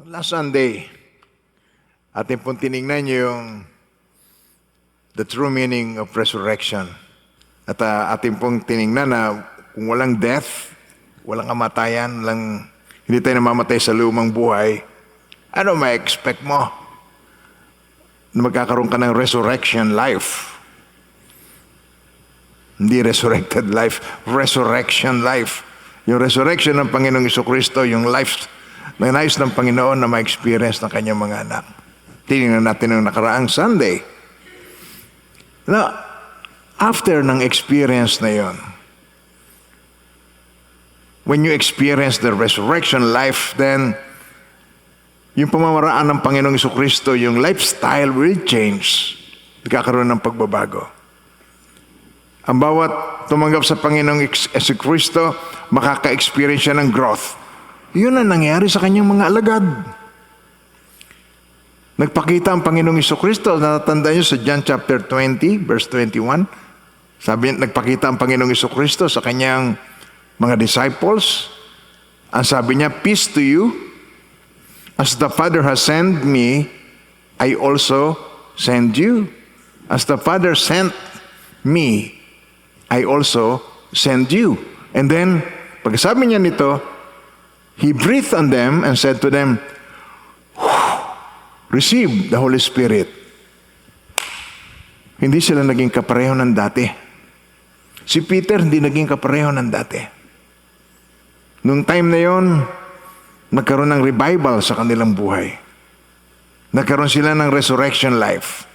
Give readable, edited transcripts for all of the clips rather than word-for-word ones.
Last Sunday, ating pong tinignan yung the true meaning of resurrection. At ating pong tinignan na kung walang death, walang kamatayan, hindi tayo namamatay sa lumang buhay, ano ma-expect mo? Na magkakaroon ka ng resurrection life. Hindi resurrected life, resurrection life. Yung resurrection ng Panginoong Jesucristo, yung life na nais ng Panginoon na ma-experience ng kanyang mga anak. Tinignan natin yung nakaraang Sunday. Now, after ng experience na yon, when you experience the resurrection life, then yung pamamaraan ng Panginoong Jesucristo, yung lifestyle will change. Nagkakaroon ng pagbabago. Ang bawat tumanggap sa Panginoong Jesucristo, makaka-experience siya ng growth. Yun ang nangyari sa kanyang mga alagad. Nagpakita ang Panginoong Jesucristo, natatandaan niyo sa John chapter 20, verse 21. Sabi niya, nagpakita ang Panginoong Jesucristo sa kanyang mga disciples. Ang sabi niya, peace to you. As the Father has sent me, I also send you. As the Father sent me, I also send you. And then, pagkasabi niya nito, He breathed on them and said to them, receive the Holy Spirit. Hindi sila naging kapareho ng dati. Si Peter hindi naging kapareho ng dati. Noong time na yon, nagkaroon ng revival sa kanilang buhay. Nagkaroon sila ng resurrection life.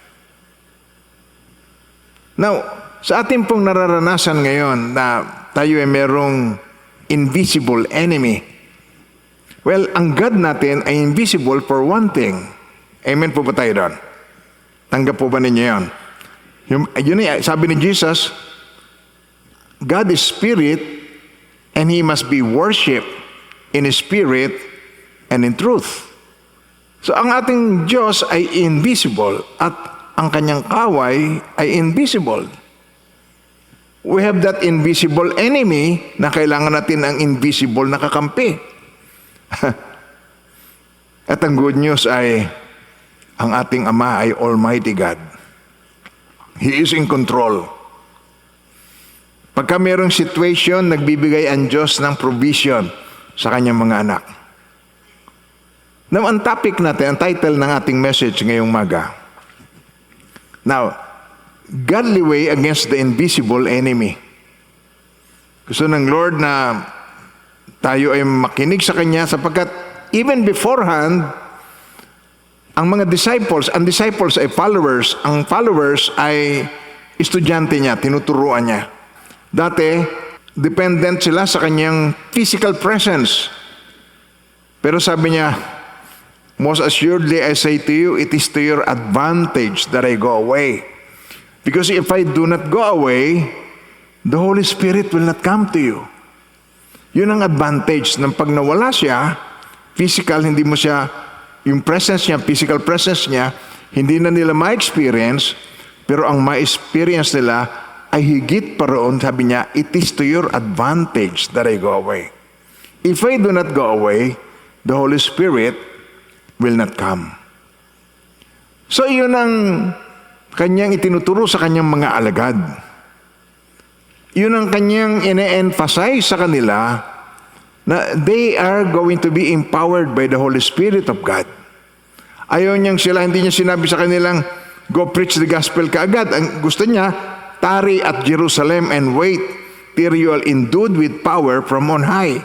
Now, sa ating pong nararanasan ngayon na tayo ay merong invisible enemy. Well, ang God natin ay invisible for one thing. Amen po ba tayo doon? Tanggap po ba ninyo yun? Yun sabi ni Jesus, God is spirit and He must be worshipped in spirit and in truth. So ang ating Diyos ay invisible at ang kanyang kaway ay invisible. We have that invisible enemy na kailangan natin ang invisible na kakampi. At ang good news ay ang ating Ama ay Almighty God. He is in control. Pagka mayroong situation, nagbibigay ang Diyos ng provision sa kanyang mga anak. Now, ang topic natin, ang title ng ating message ngayong umaga. Now, godly way against the invisible enemy. Gusto ng Lord na tayo ay makinig sa Kanya sapagkat even beforehand, ang mga disciples, ang disciples ay followers, ang followers ay estudyante niya, tinuturuan niya. Dati, dependent sila sa Kanyang physical presence. Pero sabi niya, most assuredly I say to you, it is to your advantage that I go away. Because if I do not go away, the Holy Spirit will not come to you. Yun ang advantage ng pag nawala siya, physical, hindi mo siya, yung presence niya, physical presence niya, hindi na nila ma-experience, pero ang ma-experience nila ay higit pa roon, sabi niya, it is to your advantage that I go away. If I do not go away, the Holy Spirit will not come. So yun ang kanyang itinuturo sa kanyang mga alagad. Yun ang kanyang ine-emphasize sa kanila na they are going to be empowered by the Holy Spirit of God. Ayaw niyang sila, hindi niya sinabi sa kanilang, go preach the gospel kaagad. Ang gusto niya, tarry at Jerusalem and wait till you are endued with power from on high.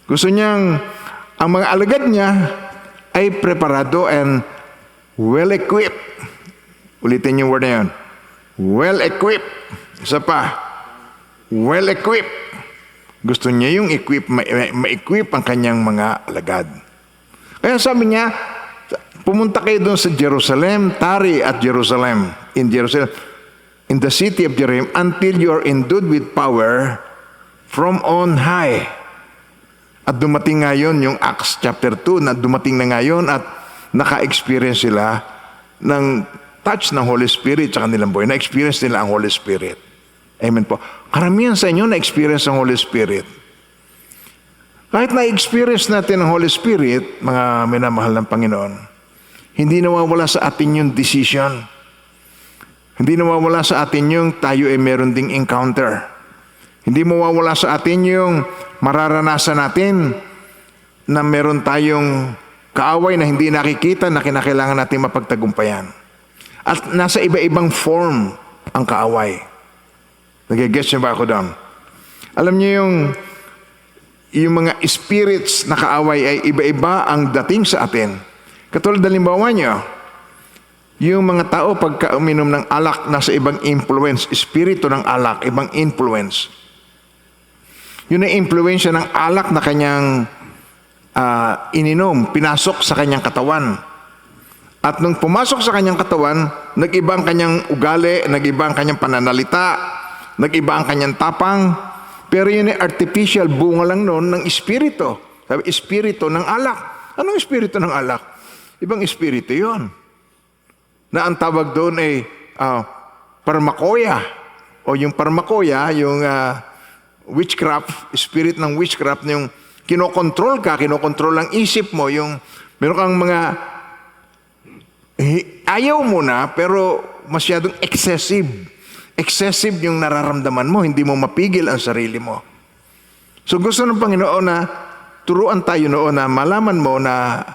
Gusto niyang, ang mga alagad niya ay preparado and well-equipped. Ulitin yung word na yun. Well-equipped. Isa pa. Well-equipped. Gusto niya yung ma-equip ang kanyang mga alagad. Kaya sabi niya, pumunta kayo doon sa Jerusalem, tarry at Jerusalem, in the city of Jerusalem, until you are endued with power from on high. At dumating ngayon yung Acts chapter 2, na dumating na ngayon at naka-experience sila ng touch ng Holy Spirit sa kanilang buhay. Na-experience nila ang Holy Spirit. Amen po. Karamihan sa inyo na-experience ang Holy Spirit. Kahit na-experience natin ang Holy Spirit, mga minamahal ng Panginoon, hindi nawawala sa atin yung decision. Hindi nawawala sa atin yung tayo ay meron ding encounter. Hindi mawawala sa atin yung mararanasan natin na meron tayong kaaway na hindi nakikita na kinakailangan natin mapagtagumpayan. At nasa iba-ibang form ang kaaway. Nag-gets niyo ba ako doon? Alam niyo yung mga spirits na kaaway ay iba-iba ang dating sa atin. Katulad halimbawa niyo, yung mga tao pagka uminom ng alak nasa ibang influence, espiritu ng alak, ibang influence. Yun ang influensya ng alak na kanyang ininom, pinasok sa kanyang katawan. At nung pumasok sa kanyang katawan, nag-iba ang kanyang ugali, nag-iba ang kanyang pananalita, nag-iba ang kanyang tapang. Pero yun ay artificial, bunga lang noon ng espiritu. Sabi, espiritu ng alak. Anong espiritu ng alak? Ibang espiritu yun. Na ang tawag doon ay parmakoya. O yung parmakoya, yung witchcraft, spirit ng witchcraft, yung kinokontrol ka, kinokontrol ang isip mo, yung meron kang mga ayaw mo na, pero masyadong excessive. Excessive yung nararamdaman mo, hindi mo mapigil ang sarili mo. So gusto ng Panginoon na turuan tayo noon na malaman mo na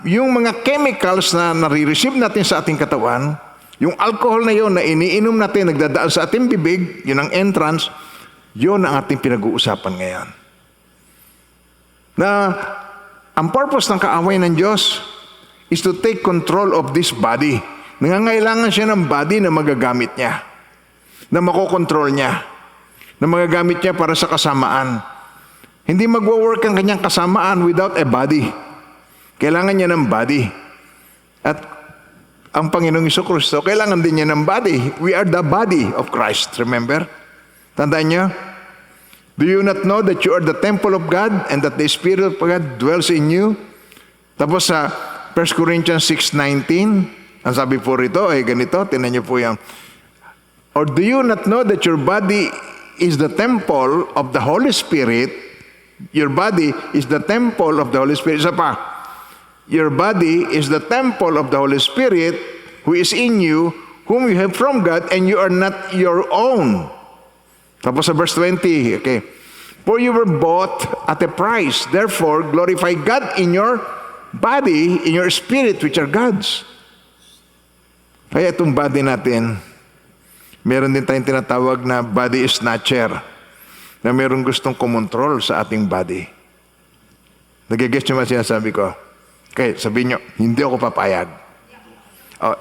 yung mga chemicals na nare-receive natin sa ating katawan, yung alcohol na yon na iniinom natin, nagdadaan sa ating bibig, yun ang entrance, yun ang ating pinag-uusapan ngayon. Na ang purpose ng kaaway ng Diyos is to take control of this body. Nangangailangan siya ng body na magagamit niya, na makokontrol niya, na magagamit niya para sa kasamaan. Hindi magwo-work ang kanyang kasamaan without a body. Kailangan niya ng body. At ang Panginoong Jesucristo, kailangan din niya ng body. We are the body of Christ, remember? Tandaan niyo? Do you not know that you are the temple of God and that the Spirit of God dwells in you? Tapos sa 1 Corinthians 6:19, ang sabi po rito, ganito, tinan niyo po yan. Or do you not know that your body is the temple of the Holy Spirit? Your body is the temple of the Holy Spirit. Isa pa, your body is the temple of the Holy Spirit who is in you, whom you have from God, and you are not your own. Tapos sa verse 20, okay. For you were bought at a price. Therefore, glorify God in your body, in your spirit, which are God's. Kaya itong body natin, meron din tayong tinatawag na body snatcher, na meron gustong kumontrol sa ating body. Nagigets nyo ba sinasabi ko? Okay, sabihin nyo, hindi ako papayag.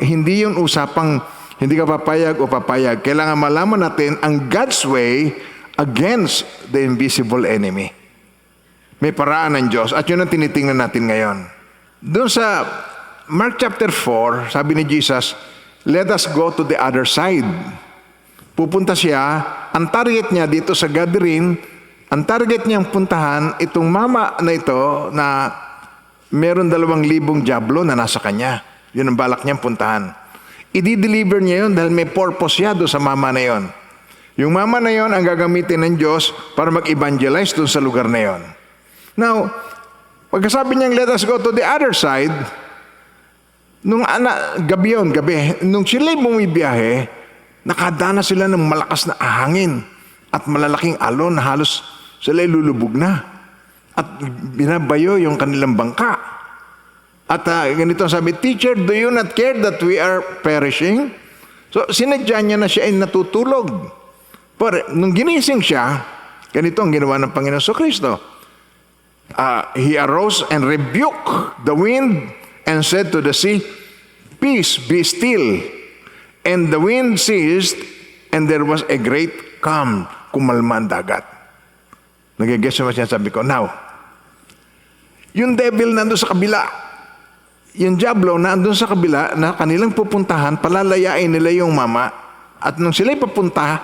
Hindi yung usapang hindi ka papayag o papayag. Kailangan malaman natin ang God's way against the invisible enemy. May paraan ng Diyos at yun ang tinitingnan natin ngayon. Doon sa Mark chapter 4, sabi ni Jesus, let us go to the other side. Pupunta siya, ang target niya dito sa gathering, ang target niyang puntahan, itong mama na ito na meron 2,000 dyablo na nasa kanya. Yun ang balak niyang puntahan. I-deliver niya yun dahil may purpose siya doon sa mama na yun. Yung mama na yun ang gagamitin ng Diyos para mag-evangelize doon sa lugar na yun. Now, pagkasabi niyang let us go to the other side, nung gabi, nung sila'y bumibiyahe, nakadana sila ng malakas na hangin at malalaking alon na halos sila'y lulubog na. At binabayo yung kanilang bangka. At ganito sabi, teacher, do you not care that we are perishing? So sinadya niya na siya ay natutulog. Pero nung ginising siya, ganito ang ginawa ng Panginoon Jesucristo. He arose and rebuked the wind and said to the sea, peace, be still. And the wind ceased, and there was a great calm. Kumalma ang dagat. Nagigets naman siya, sabi ko. Now, yung devil nandun sa kabila, yung diablo nandun sa kabila na kanilang pupuntahan, palalayain nila yung mama. At nung sila'y papunta,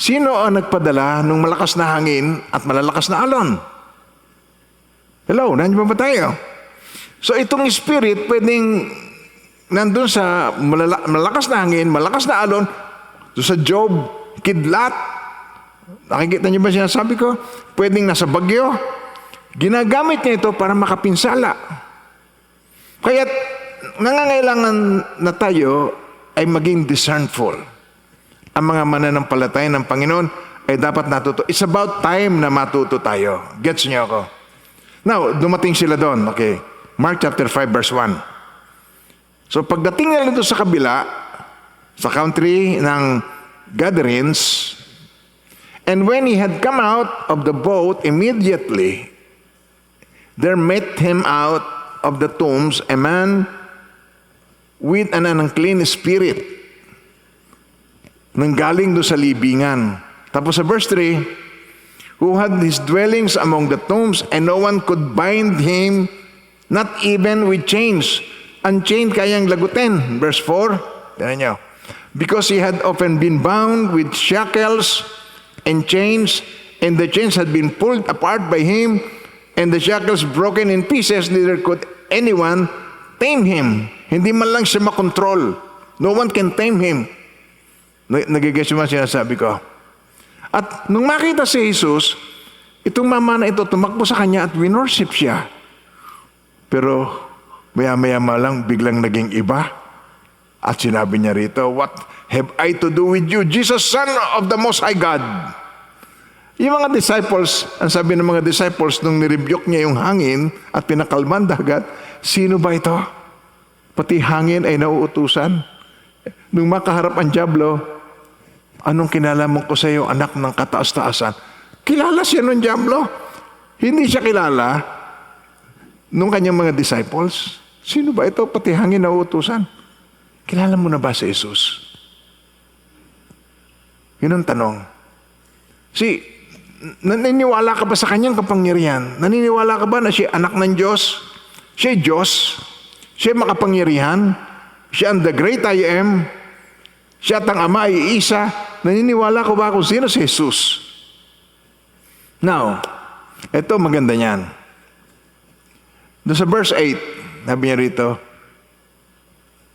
sino ang nagpadala ng malakas na hangin at malalakas na alon? Hello, nandiyan ba tayo? So itong spirit pwedeng nandun sa malakas na hangin, malakas na alon, doon sa Job, kidlat. Nakikita niyo ba sinasabi ko? Pwedeng nasa bagyo, Ginagamit niya ito para makapinsala. Kaya nangangailangan na tayo ay maging discernful. Ang mga mananampalataya ng Panginoon ay dapat natuto. It's about time na matuto tayo. Gets niyo ako? Now, dumating sila doon. Okay. Mark chapter 5 verse 1. So pagdating nila doon sa kabila, sa country ng Gadarenes, and when he had come out of the boat, immediately there met him out of the tombs a man with an unclean spirit, nanggaling doon sa libingan. Tapos sa verse 3, who had his dwellings among the tombs, and no one could bind him, not even with chains. Unchained kayang lagutin. Verse 4, tignan nyo. Because he had often been bound with shackles and chains, and the chains had been pulled apart by him, and the shackles broken in pieces, neither could anyone tame him. Hindi man lang siya makontrol. No one can tame him. Nagigets mo sinasabi ko. At nung makita si Jesus, itong mama na ito tumakbo sa kanya at winorship siya. Pero maya-maya lang biglang naging iba. At sinabi niya rito, what have I to do with you, Jesus, Son of the Most High God? Yung mga disciples, ang sabi ng mga disciples, nung nirebuke niya yung hangin at pinakalman dagat, sino ba ito? Pati hangin ay nauutusan. Nung makaharap ang dyablo, anong kinalaman ko sa iyo, anak ng kataas-taasan? Kilala siya ng dyablo. Hindi siya kilala nung kanyang mga disciples. Sino ba ito? Pati hangin nauutusan. Kilala mo na ba si Jesus? Yun ang tanong. Naniniwala ka ba sa kanyang kapangyarihan? Naniniwala ka ba na siya anak ng Diyos? Siya Diyos? Siya makapangyarihan? Siya ang the great I am? Siya at ang Ama ay isa? Naniniwala ko ba kung sino si Jesus? Now, ito maganda niyan. Doon sa verse 8, sabi niya rito,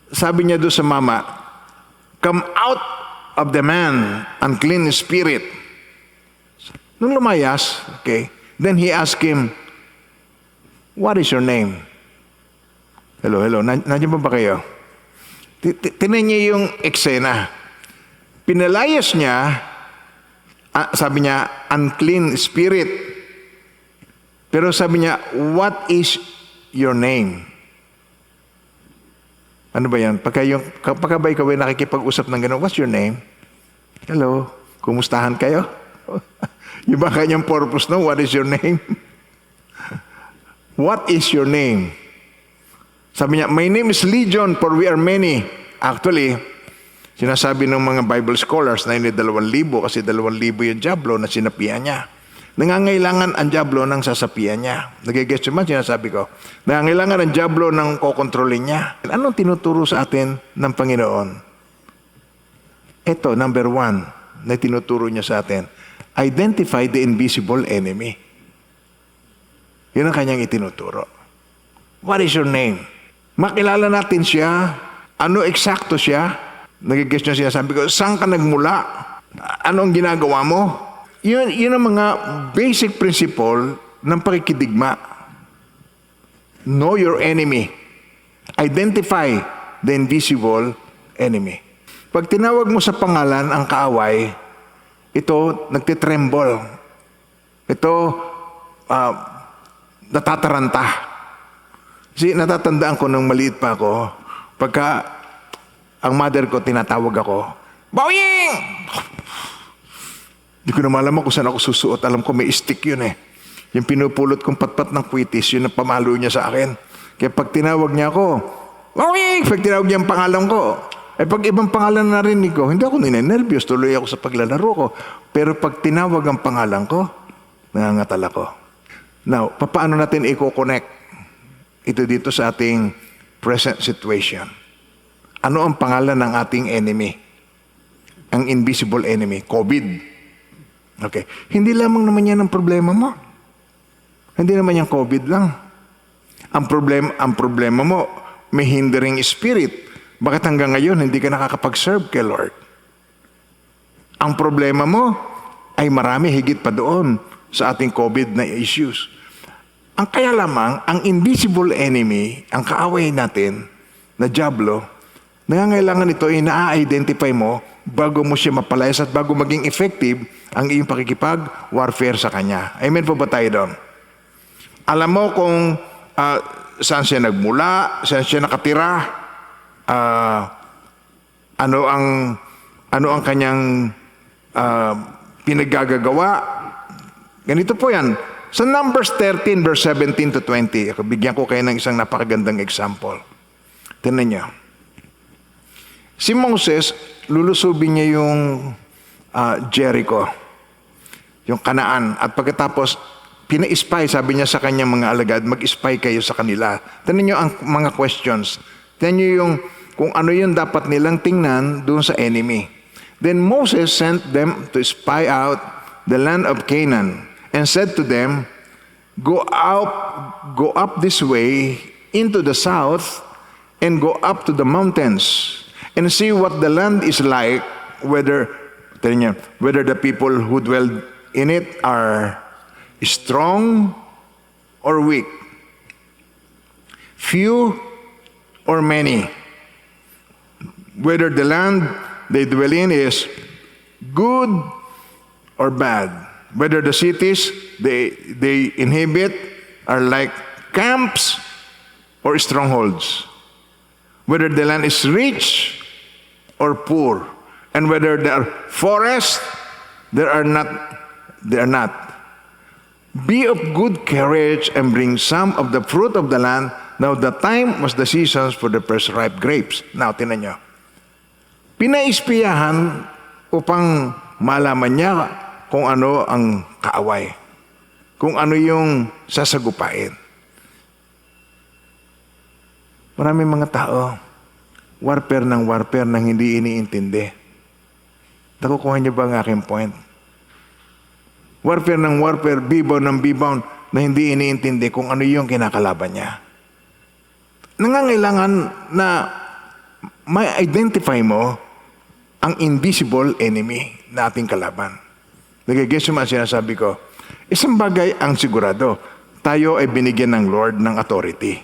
sabi niya doon sa mama, come out of the man, unclean spirit. Nung lumayas, okay, then he asked him, what is your name? Hello, nandiyan ba kayo? Tinan niya yung eksena. Pinalayas niya, sabi niya, unclean spirit. Pero sabi niya, what is your name? Ano ba yan? Pagka ba ikaw ay nakikipag-usap ng gano'n, what's your name? Hello, kumustahan kayo? Yung ba kanyang purpose no? What is your name? What is your name? Sabi niya, my name is Legion, for we are many. Actually, sinasabi ng mga Bible scholars na hindi 2,000 kasi 2,000 yung dyablo na sinapian niya. Nangangailangan ang dyablo ng sasapian niya. Nagigets mo, sinasabi ko. Nangangailangan ang dyablo ng kokontrolin niya. Anong tinuturo sa atin ng Panginoon? Ito, number 1, na tinuturo niya sa atin. Identify the invisible enemy. Yun ang kanyang itinuturo. What is your name? Makilala natin siya. Ano eksakto siya? Nagigets niya sinasabi ko, saan ka nagmula? Anong ginagawa mo? Yun ang mga basic principle ng pakikidigma. Know your enemy. Identify the invisible enemy. Pag tinawag mo sa pangalan ang kaaway, ito nagtitremble. Ito natataranta. Kasi natatandaan ko nung maliit pa ako, pagka ang mother ko tinatawag ako, Boying! Hindi ko na malaman kung saan ako susuot. Alam ko may stick yun eh. Yung pinupulot kong patpat ng kwitis, yun ang pamalo niya sa akin. Kaya pag tinawag niya ako, Wawing! Pag tinawag niya ang pangalan ko, pag ibang pangalan na narinig ko, hindi ako ninenervyos, tuloy ako sa paglalaro ko. Pero pag tinawag ang pangalan ko, nangangatal ako. Now, paano natin i-connect ito dito sa ating present situation? Ano ang pangalan ng ating enemy? Ang invisible enemy, COVID. Okay. Hindi lamang naman yan ang problema mo. Hindi naman yan COVID lang. Ang problema mo, may hindering spirit. Bakit hanggang ngayon hindi ka nakakapag-serve kay Lord? Ang problema mo ay marami higit pa doon sa ating COVID na issues. Ang kaya lamang, ang invisible enemy, ang kaaway natin, na dyablo, nangangailangan ito ay na-identify mo bago mo siya mapalayas at bago maging effective ang iyong pakikipag-warfare sa kanya. Amen po ba tayo doon? Alam mo kung saan siya nagmula, saan siya nakatira, ano ang kanyang pinaggagawa. Ganito po yan. Sa Numbers 13, verse 17 to 20, bigyan ko kayo ng isang napakagandang example. Tingnan niyo. Si Moses, lulusubin niya yung Jericho, yung Kanaan. At pagkatapos, pina-spy, sabi niya sa kanyang mga alagad, mag-spy kayo sa kanila. Tingnan niyo ang mga questions. Tingnan niyo yung kung ano yung dapat nilang tingnan doon sa enemy. Then Moses sent them to spy out the land of Canaan and said to them, go up this way into the south and go up to the mountains and see what the land is like, whether the people who dwell in it are strong or weak, few or many, whether the land they dwell in is good or bad, whether the cities they inhabit are like camps or strongholds, whether the land is rich or poor, and whether there are forests they are not. Be of good courage and bring some of the fruit of the land. Now the time was the seasons for the first ripe grapes. Now, tinan nyo. Pinaispiyahan upang malaman niya kung ano ang kaaway. Kung ano yung sasagupain. Maraming mga tao, warfare ng hindi iniintindi. Nakukuha niyo ba ang aking point? Warfare ng warfare, bibaw ng bibaw na hindi iniintindi kung ano yung kinakalaban niya. Nangangailangan na may identify mo ang invisible enemy na ating kalaban. Nagigets mo ang sinasabi ko. Isang bagay ang sigurado, tayo ay binigyan ng Lord ng authority.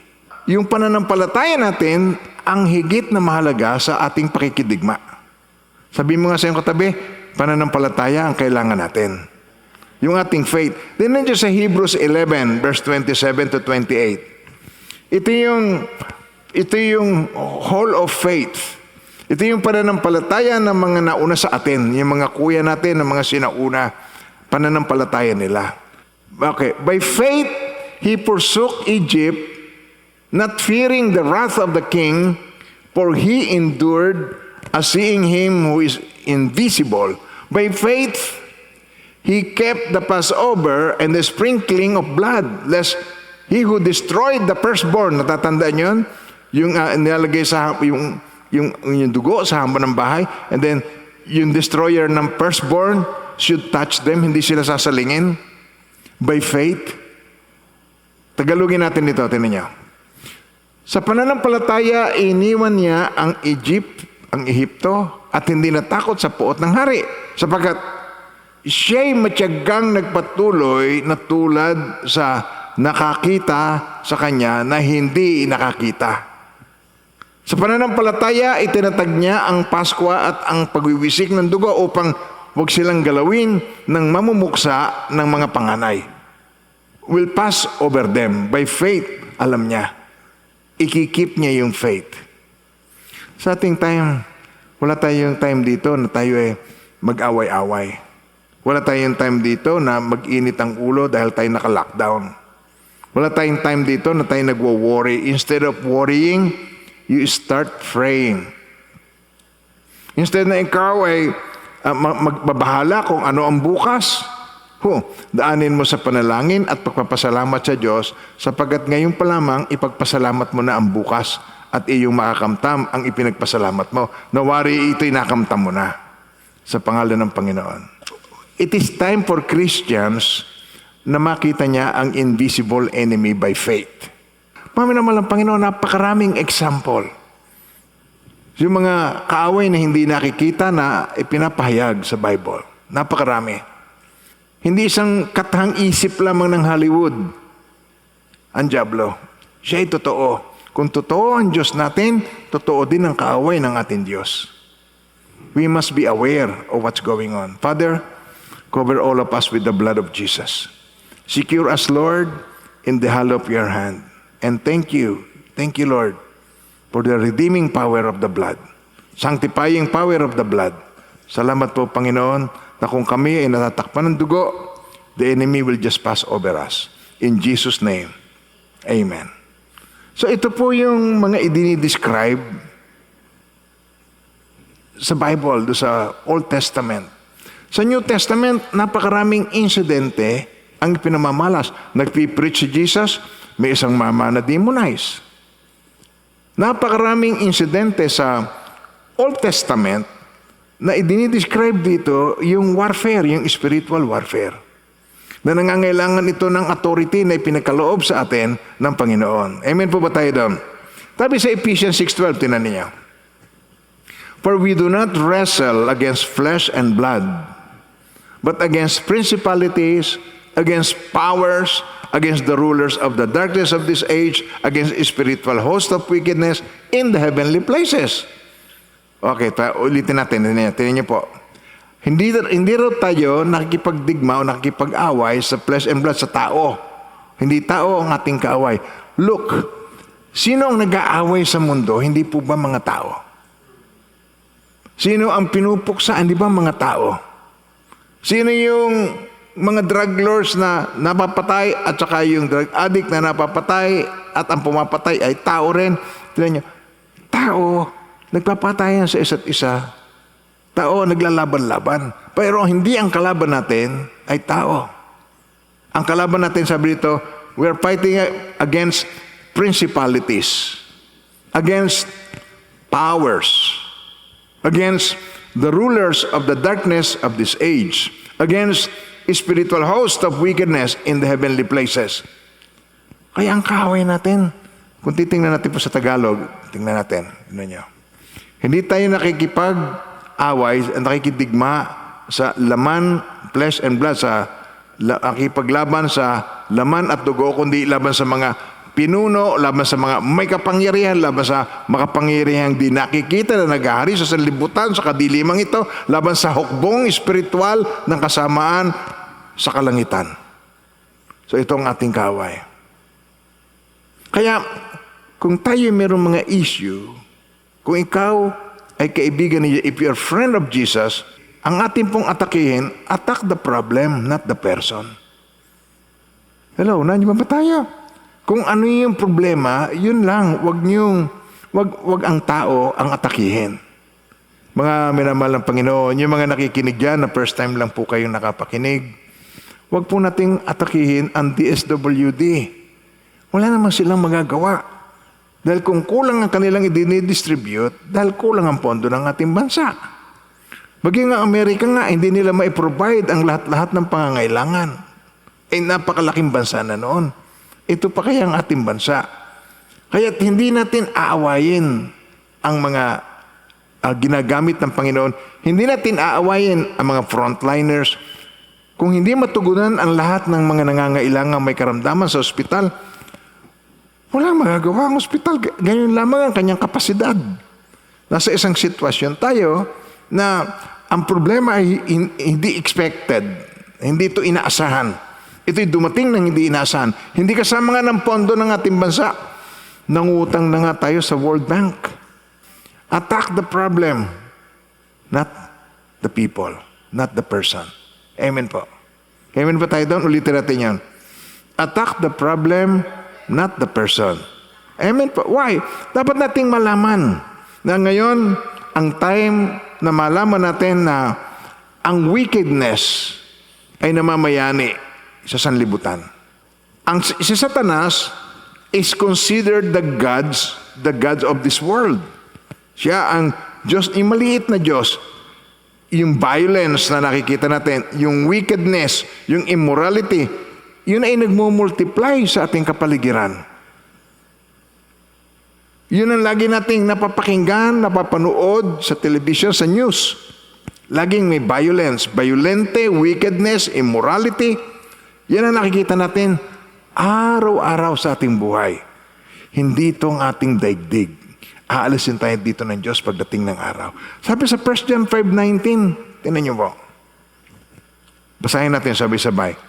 Yung pananampalataya natin ang higit na mahalaga sa ating pakikidigma. Sabi mo nga sa iyong katabi, pananampalataya ang kailangan natin. Yung ating faith. Then nandiyan sa Hebrews 11, verse 27 to 28. Ito yung hall of faith. Ito yung pananampalataya ng mga nauna sa atin. Yung mga kuya natin, ng mga sinauna, pananampalataya nila. Okay. By faith, he forsook Egypt, not fearing the wrath of the king, for he endured as seeing him who is invisible. By faith, he kept the Passover and the sprinkling of blood, lest he who destroyed the firstborn, natatandaan yun? Yung nilalagay sa yung dugo sa hamon ng bahay, and then yung destroyer ng firstborn should touch them, hindi sila sasalingin. By faith. Tagalogin natin ito, tinan niyo. Sa pananampalataya, iniwan niya ang Ehipto, at hindi natakot sa puot ng hari, sapagkat siya'y matyagang nagpatuloy na tulad sa nakakita sa kanya na hindi nakakita. Sa pananampalataya, itinatag niya ang Pasko at ang pagwiwisik ng dugo upang huwag silang galawin ng mamumuksa ng mga panganay. Will pass over them. By faith, alam niya. Ikikip niya yung faith. Sa ating time, wala tayong time dito na tayo mag-away-away. Wala tayong time dito na mag-init ang ulo dahil tayo naka-lockdown. Wala tayong time dito na tayo nagwo-worry. Instead of worrying, you start praying. Instead na ikaw ay magbabahala kung ano ang bukas, daanin mo sa panalangin at pagpapasalamat sa Diyos, sapagkat ngayon pa lamang ipagpasalamat mo na ang bukas at iyong makakamtam ang ipinagpasalamat mo. Nawari ito'y nakamtam mo na sa pangalan ng Panginoon. It is time for Christians na makita niya ang invisible enemy by faith. Paminamalang Panginoon, napakaraming example. Yung mga kaaway na hindi nakikita na ipinapahayag sa Bible. Napakarami. Hindi isang katahang isip lamang ng Hollywood. ang dyablo. Siya ay totoo. Kung totoo ang Diyos natin, totoo din ang kaaway ng ating Diyos. We must be aware of what's going on. Father, cover all of us with the blood of Jesus. Secure us, Lord, in the hollow of your hand. And thank you, Lord, for the redeeming power of the blood. Sanctifying power of the blood. Salamat po, Panginoon, na kung kami ay natatakpan ng dugo, the enemy will just pass over us. In Jesus' name, amen. So ito po yung mga idini-describe sa Bible, sa Old Testament. Sa New Testament, napakaraming insidente ang pinamamalas. Nagpipreach si Jesus, may isang mama na demonize. Napakaraming insidente sa Old Testament na idini-describe dito yung warfare, yung spiritual warfare. Na nangangailangan ito ng authority na ipinagkaloob sa atin ng Panginoon. Amen po ba tayo doon? Sabi sa Ephesians 6:12, tinan niya. For we do not wrestle against flesh and blood, but against principalities, against powers, against the rulers of the darkness of this age, against spiritual host of wickedness in the heavenly places. Okay, ulitin natin. Tinan niyo po. Hindi raw tayo nakikipagdigma o nakikipag-away sa flesh and blood sa tao. Hindi tao ang ating kaaway. Look, sino ang nag-aaway sa mundo? Hindi po ba mga tao? Sino ang pinupuksa? Hindi ba mga tao? Sino yung mga drug lords na napapatay at saka yung drug addict na napapatay at ang pumapatay ay tao rin? Tignan nyo, tao, nagpapatayan sa isa't isa. Tao, naglalaban-laban. Pero hindi ang kalaban natin ay tao. Ang kalaban natin, sabi dito, we are fighting against principalities, against powers, against the rulers of the darkness of this age, against spiritual host of wickedness in the heavenly places. Kaya ang kaaway natin, kung titingnan natin po sa Tagalog, tingnan natin, tingnan nyo. Hindi tayo nakikipag-away, nakikidigma sa laman, flesh and blood, sa nakikipaglaban sa laman at dugo, kundi laban sa mga pinuno, laban sa mga may kapangyarihan, laban sa makapangyarihang di nakikita na naghahari sa sanlibutan, sa kadilimang ito, laban sa hukbong espiritual ng kasamaan sa kalangitan. So ito ang ating kaaway. Kaya kung tayo mayroong mga issue, kung ikaw ay kaibigan niya, if you're a friend of Jesus, ang ating pong atakihin, attack the problem, not the person. Hello, nandiyan ba tayo? Kung ano yung problema, yun lang, wag ang tao ang atakihin. Mga minamahal ng Panginoon, yung mga nakikinig dyan na first time lang po kayong nakapakinig, wag po nating atakihin ang DSWD. Wala naman silang magagawa. Dahil kung kulang ang kanilang i-distribute, dahil kulang ang pondo ng ating bansa. Maging ang Amerika nga, hindi nila ma-provide ang lahat-lahat ng pangangailangan. Napakalaking bansa na noon. Ito pa kaya ang ating bansa. Kaya hindi natin aawayin ang mga ginagamit ng Panginoon. Hindi natin aawayin ang mga frontliners. Kung hindi matugunan ang lahat ng mga nangangailangan may karamdaman sa ospital, walang magagawa ang ospital. Ganyan lamang ang kanyang kapasidad. Nasa isang sitwasyon tayo na ang problema ay hindi expected. Hindi ito inaasahan. Ito'y dumating ng hindi inaasahan. Hindi kasama nga ng pondo ng ating bansa. Nangutang na nga tayo sa World Bank. Attack the problem, not the people, not the person. Amen po. Amen po tayo doon? Ulitin natin yan. Attack the problem, not the person. Amen po. Why? Dapat nating malaman na ngayon, ang time na malaman natin na ang wickedness ay namamayani sa sanlibutan. Si Satanas is considered the gods of this world. Siya ang Diyos, yung maliit na Diyos. Yung violence na nakikita natin, yung wickedness, yung immorality, yun ay nagmumultiply sa ating kapaligiran. Yun ang lagi nating napapakinggan, napapanood sa television, sa news. Laging may violence, violente, wickedness, immorality. Yan ang nakikita natin. Araw-araw sa ating buhay. Hindi itong ating daigdig. Aalisin tayo dito ng Diyos pagdating ng araw. Sabi sa 1 John 5:19, tingnan niyo po. Basahin natin sabay-sabay.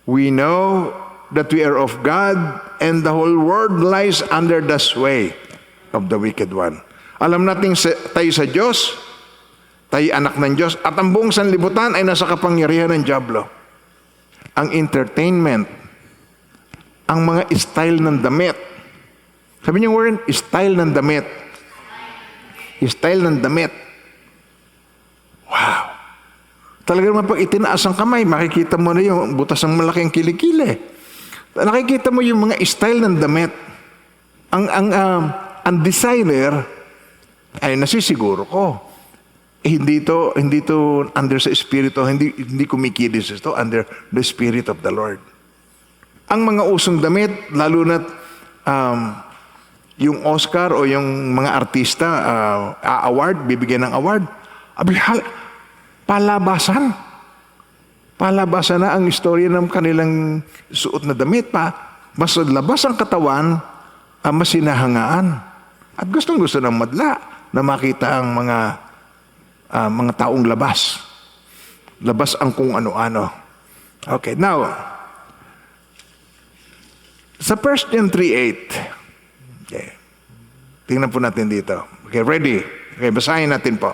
We know that we are of God and the whole world lies under the sway of the wicked one. Alam natin tayo sa Diyos, tayo anak ng Diyos, at ang buong sanlibutan ay nasa kapangyarihan ng dyablo. Ang entertainment, ang mga style ng damit. Sabi niyo, Warren, style ng damit. Style ng damit. Wow. Talaga naman pag itinaas ang kamay, makikita mo na yung butas ng malaking kilikili. Nakikita mo yung mga style ng damit. Ang designer, ay nasisiguro ko, hindi to under sa Espiritu, hindi kumikilos ito, under the Spirit of the Lord. Ang mga usong damit, lalo na yung Oscar o yung mga artista, award, bibigyan ng award, palabasan. Palabasan na ang istorya ng kanilang suot na damit pa. Mas labas ang katawan, mas sinahangaan. At gustong-gusto ng madla na makita ang mga taong labas. Labas ang kung ano-ano. Okay, now, sa 1 John 3:8, okay, tingnan po natin dito. Okay, ready? Okay, basahin natin po.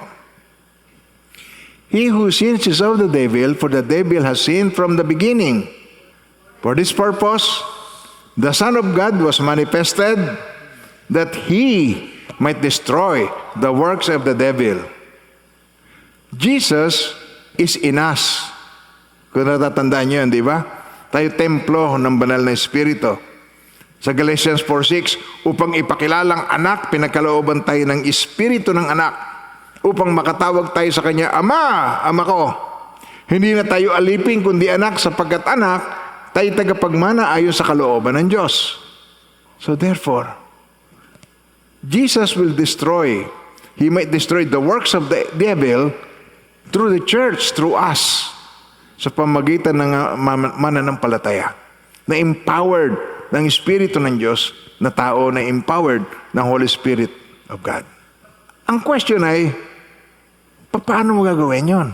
He who sins is of the devil, for the devil has sinned from the beginning. For this purpose, the Son of God was manifested, that He might destroy the works of the devil. Jesus is in us. Kung natatandaan niyo yun, di ba? Tayo templo ng banal na Espiritu. Sa Galatians 4:6, upang ipakilalang anak, pinagkalooban tayo ng Espiritu ng anak, upang makatawag tayo sa Kanya, Ama, Ama ko. Hindi na tayo alipin, kundi anak, sapagkat anak, tayo tagapagmana ayon sa kalooban ng Diyos. So therefore, Jesus will destroy, He might destroy the works of the devil through the church, through us, sa pamagitan ng mananampalataya, na empowered ng Espiritu ng Diyos, na tao na empowered ng Holy Spirit of God. Ang question ay, paano mo gagawin yon?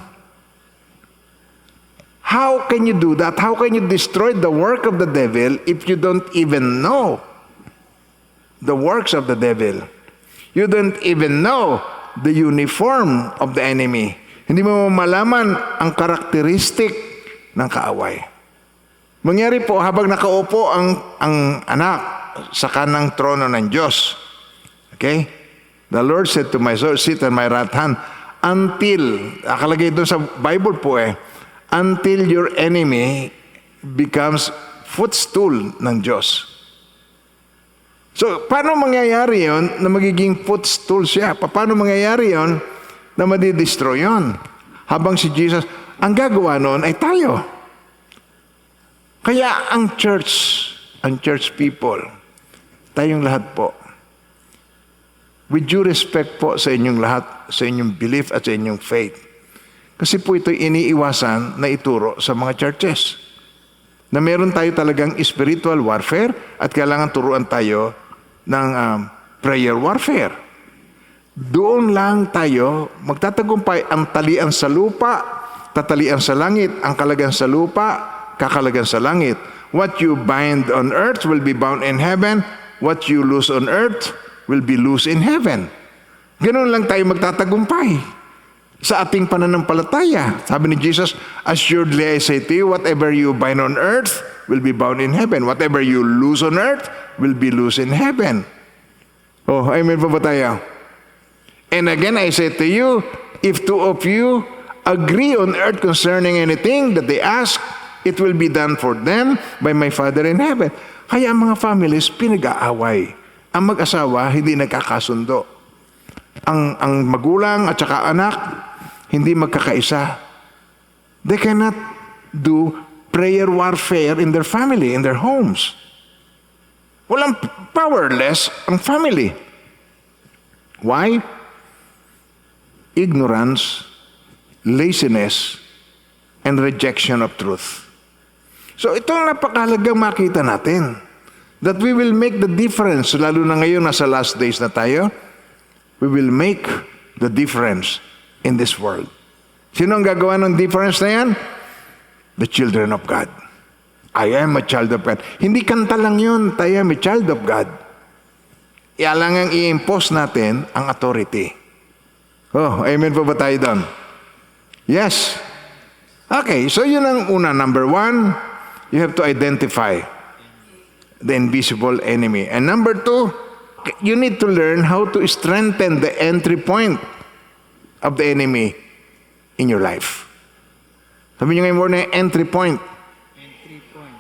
How can you do that? How can you destroy the work of the devil if you don't even know the works of the devil? You don't even know the uniform of the enemy. Hindi mo malaman ang karakteristik ng kaaway. Mangyari po habang nakaupo ang anak sa kanang trono ng Diyos. Okay? The Lord said to my soul, sit on my right hand until, akalagay doon sa Bible po until your enemy becomes footstool ng Diyos. So, paano mangyayari yon na magiging footstool siya? Paano mangyayari yon na madidestroy yon? Habang si Jesus, ang gagawa noon ay tayo. Kaya ang church people, tayong lahat po, with due respect po sa inyong lahat, sa inyong belief at sa inyong faith. Kasi po ito'y iniiwasan na ituro sa mga churches. Na meron tayo talagang spiritual warfare at kailangan turuan tayo ng prayer warfare. Doon lang tayo magtatagumpay. Ang talian sa lupa, tatalian sa langit. Ang kalagan sa lupa, kakalagan sa langit. What you bind on earth will be bound in heaven. What you loose on earth will be loose in heaven. Ganun lang tayo magtatagumpay sa ating pananampalataya. Sabi ni Jesus, assuredly I say to you, whatever you bind on earth will be bound in heaven. Whatever you loose on earth will be loose in heaven. Oh, amen po ba tayo? And again, I say to you, if two of you agree on earth concerning anything that they ask, it will be done for them by my Father in heaven. Kaya ang mga families, pinag-aaway. Ang mag-asawa, hindi nagkakasundo. Ang magulang at saka anak, hindi magkakaisa. They cannot do prayer warfare in their family, in their homes. Walang powerless ang family. Why? Ignorance, laziness, and rejection of truth. So ito ang napakahalagang makita natin. That we will make the difference, lalo na ngayon nasa last days na tayo, we will make the difference in this world. Sino ang gagawa ng difference na yan? The children of God. I am a child of God. Hindi kanta lang yun, I am a child of God. Ialang ang i-impose natin ang authority. Oh, amen po ba tayo doon? Yes. Okay, so yun ang una. Number one, you have to identify the invisible enemy. And number two, you need to learn how to strengthen the entry point of the enemy in your life. Sabi niyo ngayon na entry point. Entry point.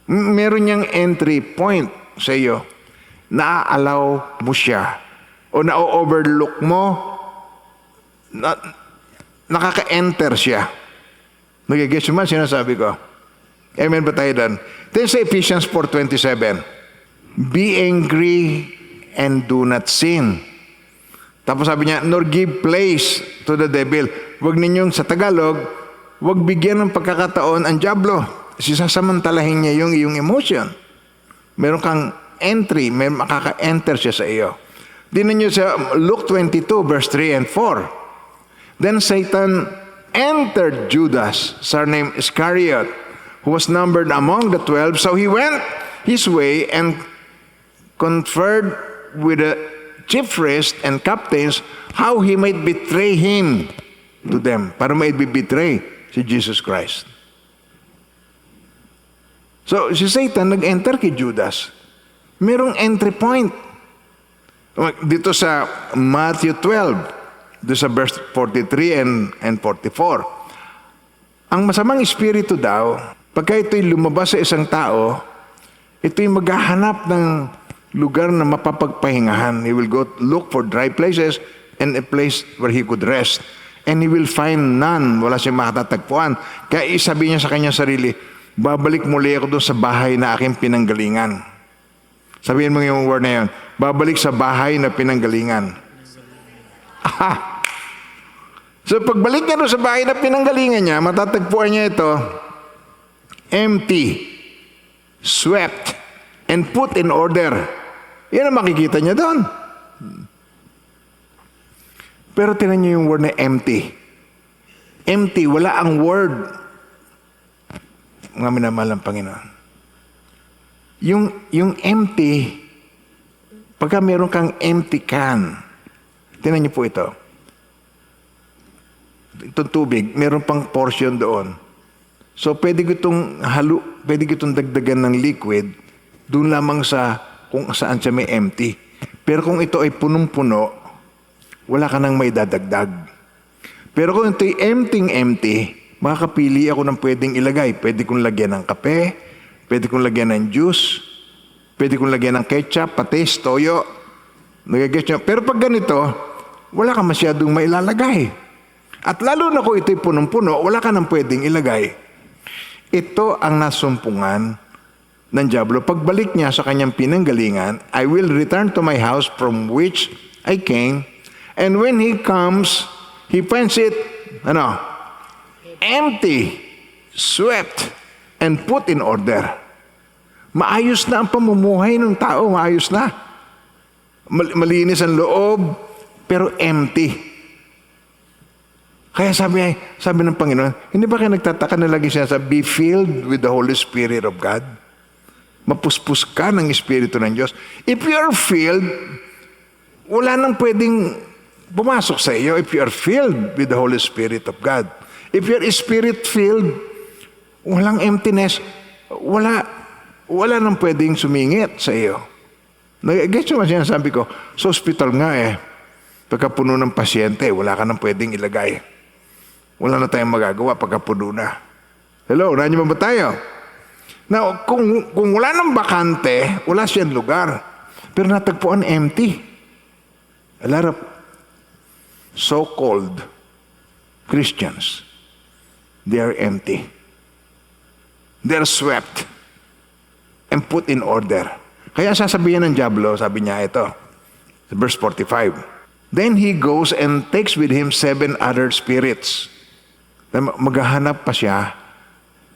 Meron niyang entry point sa iyo. Naa-allow mo siya o na-overlook mo, nakaka-enter siya. Nagigets mo man sinasabi ko? Amen ba tayo doon? Then sa Ephesians 4:27, be angry and do not sin. Tapos sabi niya, nor give place to the devil. Huwag ninyong, sa Tagalog, huwag bigyan ng pagkakataon ang dyablo. Sisasamantalahin niya yung iyong emotion. Meron kang entry, may makaka-enter siya sa iyo. Dinan niyo sa Luke 22, verse 3 and 4. Then Satan entered Judas, surname Iscariot, who was numbered among the 12. So he went his way and conferred with the chief priests and captains how he might betray him to them. Para may betray si Jesus Christ. So si Satan nag-enter kay Judas. Merong entry point. Dito sa Matthew 12, dito sa verse 43 and 44. Ang masamang espiritu daw, pagka ito'y lumabas sa isang tao, ito'y maghahanap ng lugar na mapapagpahingahan. He will go look for dry places and a place where he could rest. And he will find none. Wala siyang makatatagpuan. Kaya isabi niya sa kanyang sarili, babalik muli ako doon sa bahay na aking pinanggalingan. Sabihin mo yung word na yun, babalik sa bahay na pinanggalingan. Aha! So pagbalik niya doon sa bahay na pinanggalingan niya, matatagpuan niya ito, empty, swept, and put in order. Yan ang makikita niya doon. Pero tinan niyo yung word na empty. Empty, wala ang word. Mga minamahal ng Panginoon. Yung empty, pagka meron kang empty can, tinan niyo po ito. Itong tubig, meron pang portion doon. So pwede ko itong dagdagan ng liquid doon lamang sa kung saan siya may empty. Pero kung ito ay punong-puno, wala ka nang may dadagdag. Pero kung ito ay empty, makakapili ako ng pwedeng ilagay. Pwede kong lagyan ng kape, pwede kong lagyan ng juice, pwede kong lagyan ng ketchup, patis, toyo. Nagagets nyo? Pero pag ganito, wala ka masyadong mailalagay. At lalo na kung ito'y punong-puno, wala ka nang pwedeng ilagay. Ito ang nasumpungan ng dyablo. Pagbalik niya sa kanyang pinanggalingan, I will return to my house from which I came. And when he comes, he finds it, empty, swept, and put in order. Maayos na ang pamumuhay ng tao, maayos na. Malinis ang loob, pero empty. Kaya sabi ng Panginoon, hindi ba kayo nagtataka na lagi siya be filled with the Holy Spirit of God? Mapuspos ka ng Espiritu ng Diyos. If you are filled, wala nang pwedeng pumasok sa iyo if you are filled with the Holy Spirit of God. If you are Spirit-filled, walang emptiness, wala nang pwedeng sumingit sa iyo. Nag-gets mo sinasabi ko, sa hospital nga pagkapuno ng pasyente, wala ka nang pwedeng ilagay. Wala na tayong magagawa pagkapuno na. Hello, nandiyan ba tayo? Now, kung wala nang bakante, wala siyang lugar. Pero natagpuan empty. A lot of so-called Christians, they are empty. They are swept and put in order. Kaya sasabihin ng dyablo, sabi niya ito, verse 45, then he goes and takes with him 7 other spirits. Maghahanap pa siya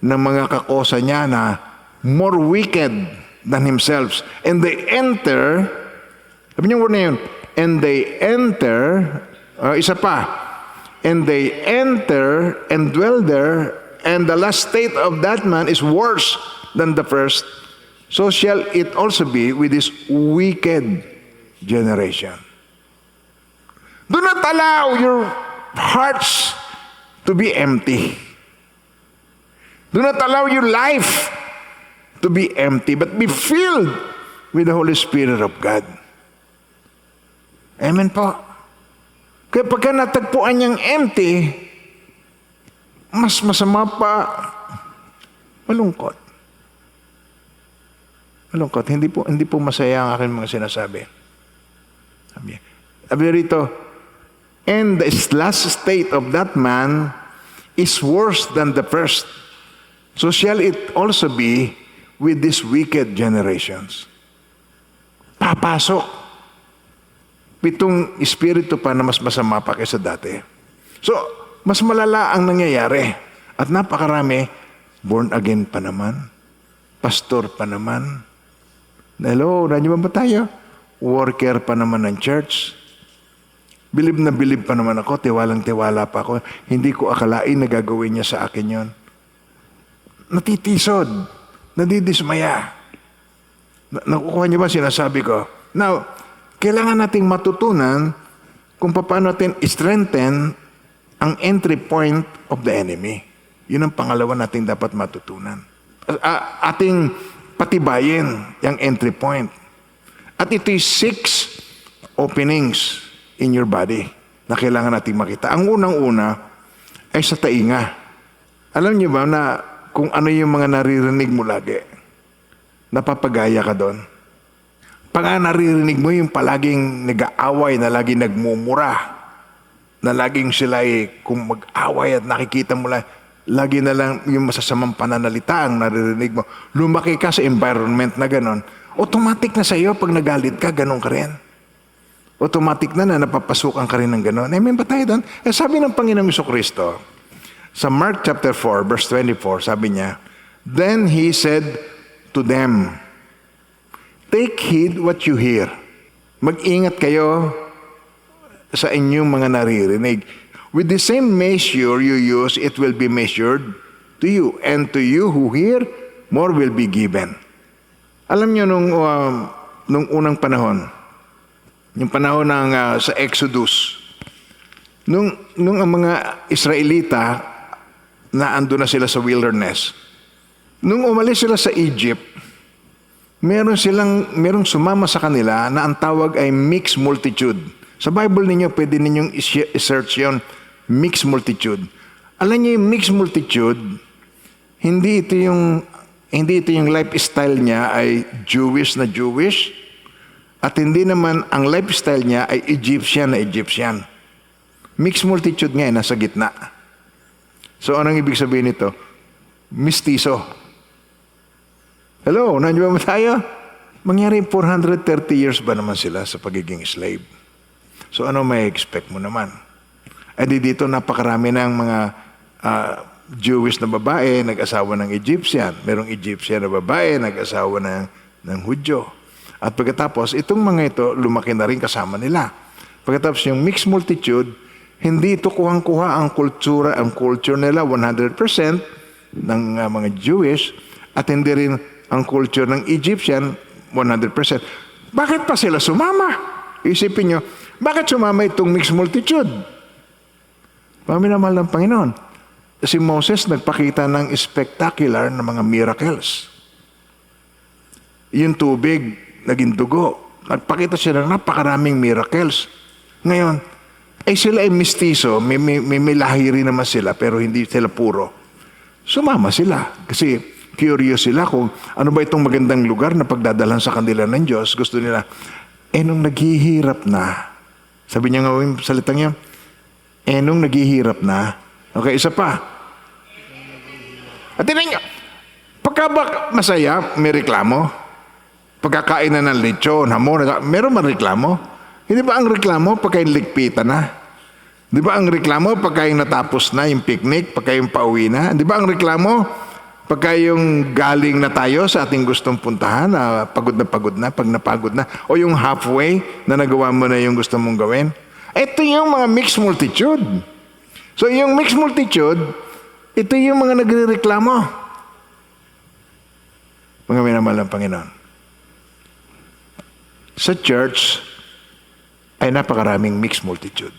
ng mga kakosa niya na more wicked than himself. And they enter, sabi niyo word na yun, and they enter, isa pa, and they enter and dwell there, and the last state of that man is worse than the first. So shall it also be with this wicked generation. Do not allow your hearts to be empty. Do not allow your life to be empty, but be filled with the Holy Spirit of God. Amen po. Kaya pagka natagpuan niyang empty, mas masama pa, malungkot. Malungkot. Hindi po masaya ang aking mga sinasabi. Sabi rito, and the last state of that man is worse than the first. So shall it also be with these wicked generations. Papasok. Pitong espiritu pa na mas masama pa kaysa dati. So, mas malala ang nangyayari. At napakarami, born again pa naman. Pastor pa naman. Hello, nandiyan ba tayo? Worker pa naman ng church. Bilib na bilib pa naman ako, tiwalang-tiwala pa ako. Hindi ko akalain na gagawin niya sa akin yon. Natitisod, nadidismaya. Nakukuha niyo ba sinasabi ko? Now, kailangan nating matutunan kung paano natin strengthen ang entry point of the enemy. Yun ang pangalawa nating dapat matutunan. Ating patibayin yung entry point. At ito'y 6 openings in your body na kailangan nating makita. Ang unang-una ay sa tainga. Alam niyo ba na kung ano yung mga naririnig mo lagi, napapagaya ka doon? Pag naririnig mo yung palaging nag-aaway, na laging nagmumura, na laging sila kung mag-away at nakikita mo lang, lagi na lang yung masasamang pananalita ang naririnig mo. Lumaki ka sa environment na ganon, automatic na sa iyo pag nagalit ka, ganon ka rin. Automatic na napapasukan ka rin ng ganon. Amen ba tayo doon? Sabi ng Panginoong Jesucristo, sa Mark chapter 4, verse 24, sabi niya, then he said to them, take heed what you hear. Mag-ingat kayo sa inyong mga naririnig. With the same measure you use, it will be measured to you. And to you who hear, more will be given. Alam niyo nung unang panahon, yung panahon ng sa Exodus, nung ang mga Israelita na ando na sila sa wilderness, nung umalis sila sa Egypt, merong sumama sa kanila na ang tawag ay mixed multitude. Sa Bible ninyo, pwede ninyong i-search yun, mixed multitude. Alam niyo yung mixed multitude, hindi ito yung lifestyle niya ay Jewish na Jewish, at hindi naman ang lifestyle niya ay Egyptian na Egyptian. Mixed multitude nga, nasa gitna. So, anong ibig sabihin nito? Mistiso. Hello, nandiyan ba tayo? Mangyari 430 years ba naman sila sa pagiging slave? So ano may expect mo naman? Dito napakarami ng mga Jewish na babae nag-asawa ng Egyptian. Merong Egyptian na babae nag-asawa ng Hudyo. At pagkatapos, itong mga ito lumaki na rin kasama nila. Pagkatapos yung mixed multitude, hindi ito kuhang-kuha ang culture nila 100% ng mga Jewish, at hindi rin ang culture ng Egyptian 100%. Bakit pa sila sumama? Isipin nyo, bakit sumama itong mixed multitude? Paminamahal ng Panginoon. Si Moses nagpakita ng spectacular na mga miracles. Yung tubig, naging dugo. Nagpakita siya ng napakaraming miracles. Ngayon, sila ay mistiso, may lahi rin naman sila, pero hindi sila puro. Sumama sila. Kasi curious sila kung ano ba itong magandang lugar na pagdadalan sa kanila ng Diyos. Gusto nila, nung naghihirap na, sabi niya nga yung salitang niya, nung naghihirap na, okay, isa pa. At tinan niyo, pagka ba masaya, may reklamo? Pagkakain na ng lechon, hamon, meron man reklamo? Hindi ba ang reklamo pagka yung ligpitan na? Di ba ang reklamo pagka yung natapos na yung picnic, pagka yung pauwi na? Di ba ang reklamo Pagka yung galing na tayo sa ating gustong puntahan, pagod na, pag napagod na, o yung halfway na nagawa mo na yung gusto mong gawin, ito yung mga mixed multitude. So yung mixed multitude, ito yung mga nagrereklamo. Mga minamahal ng Panginoon. Sa church, ay napakaraming mixed multitude.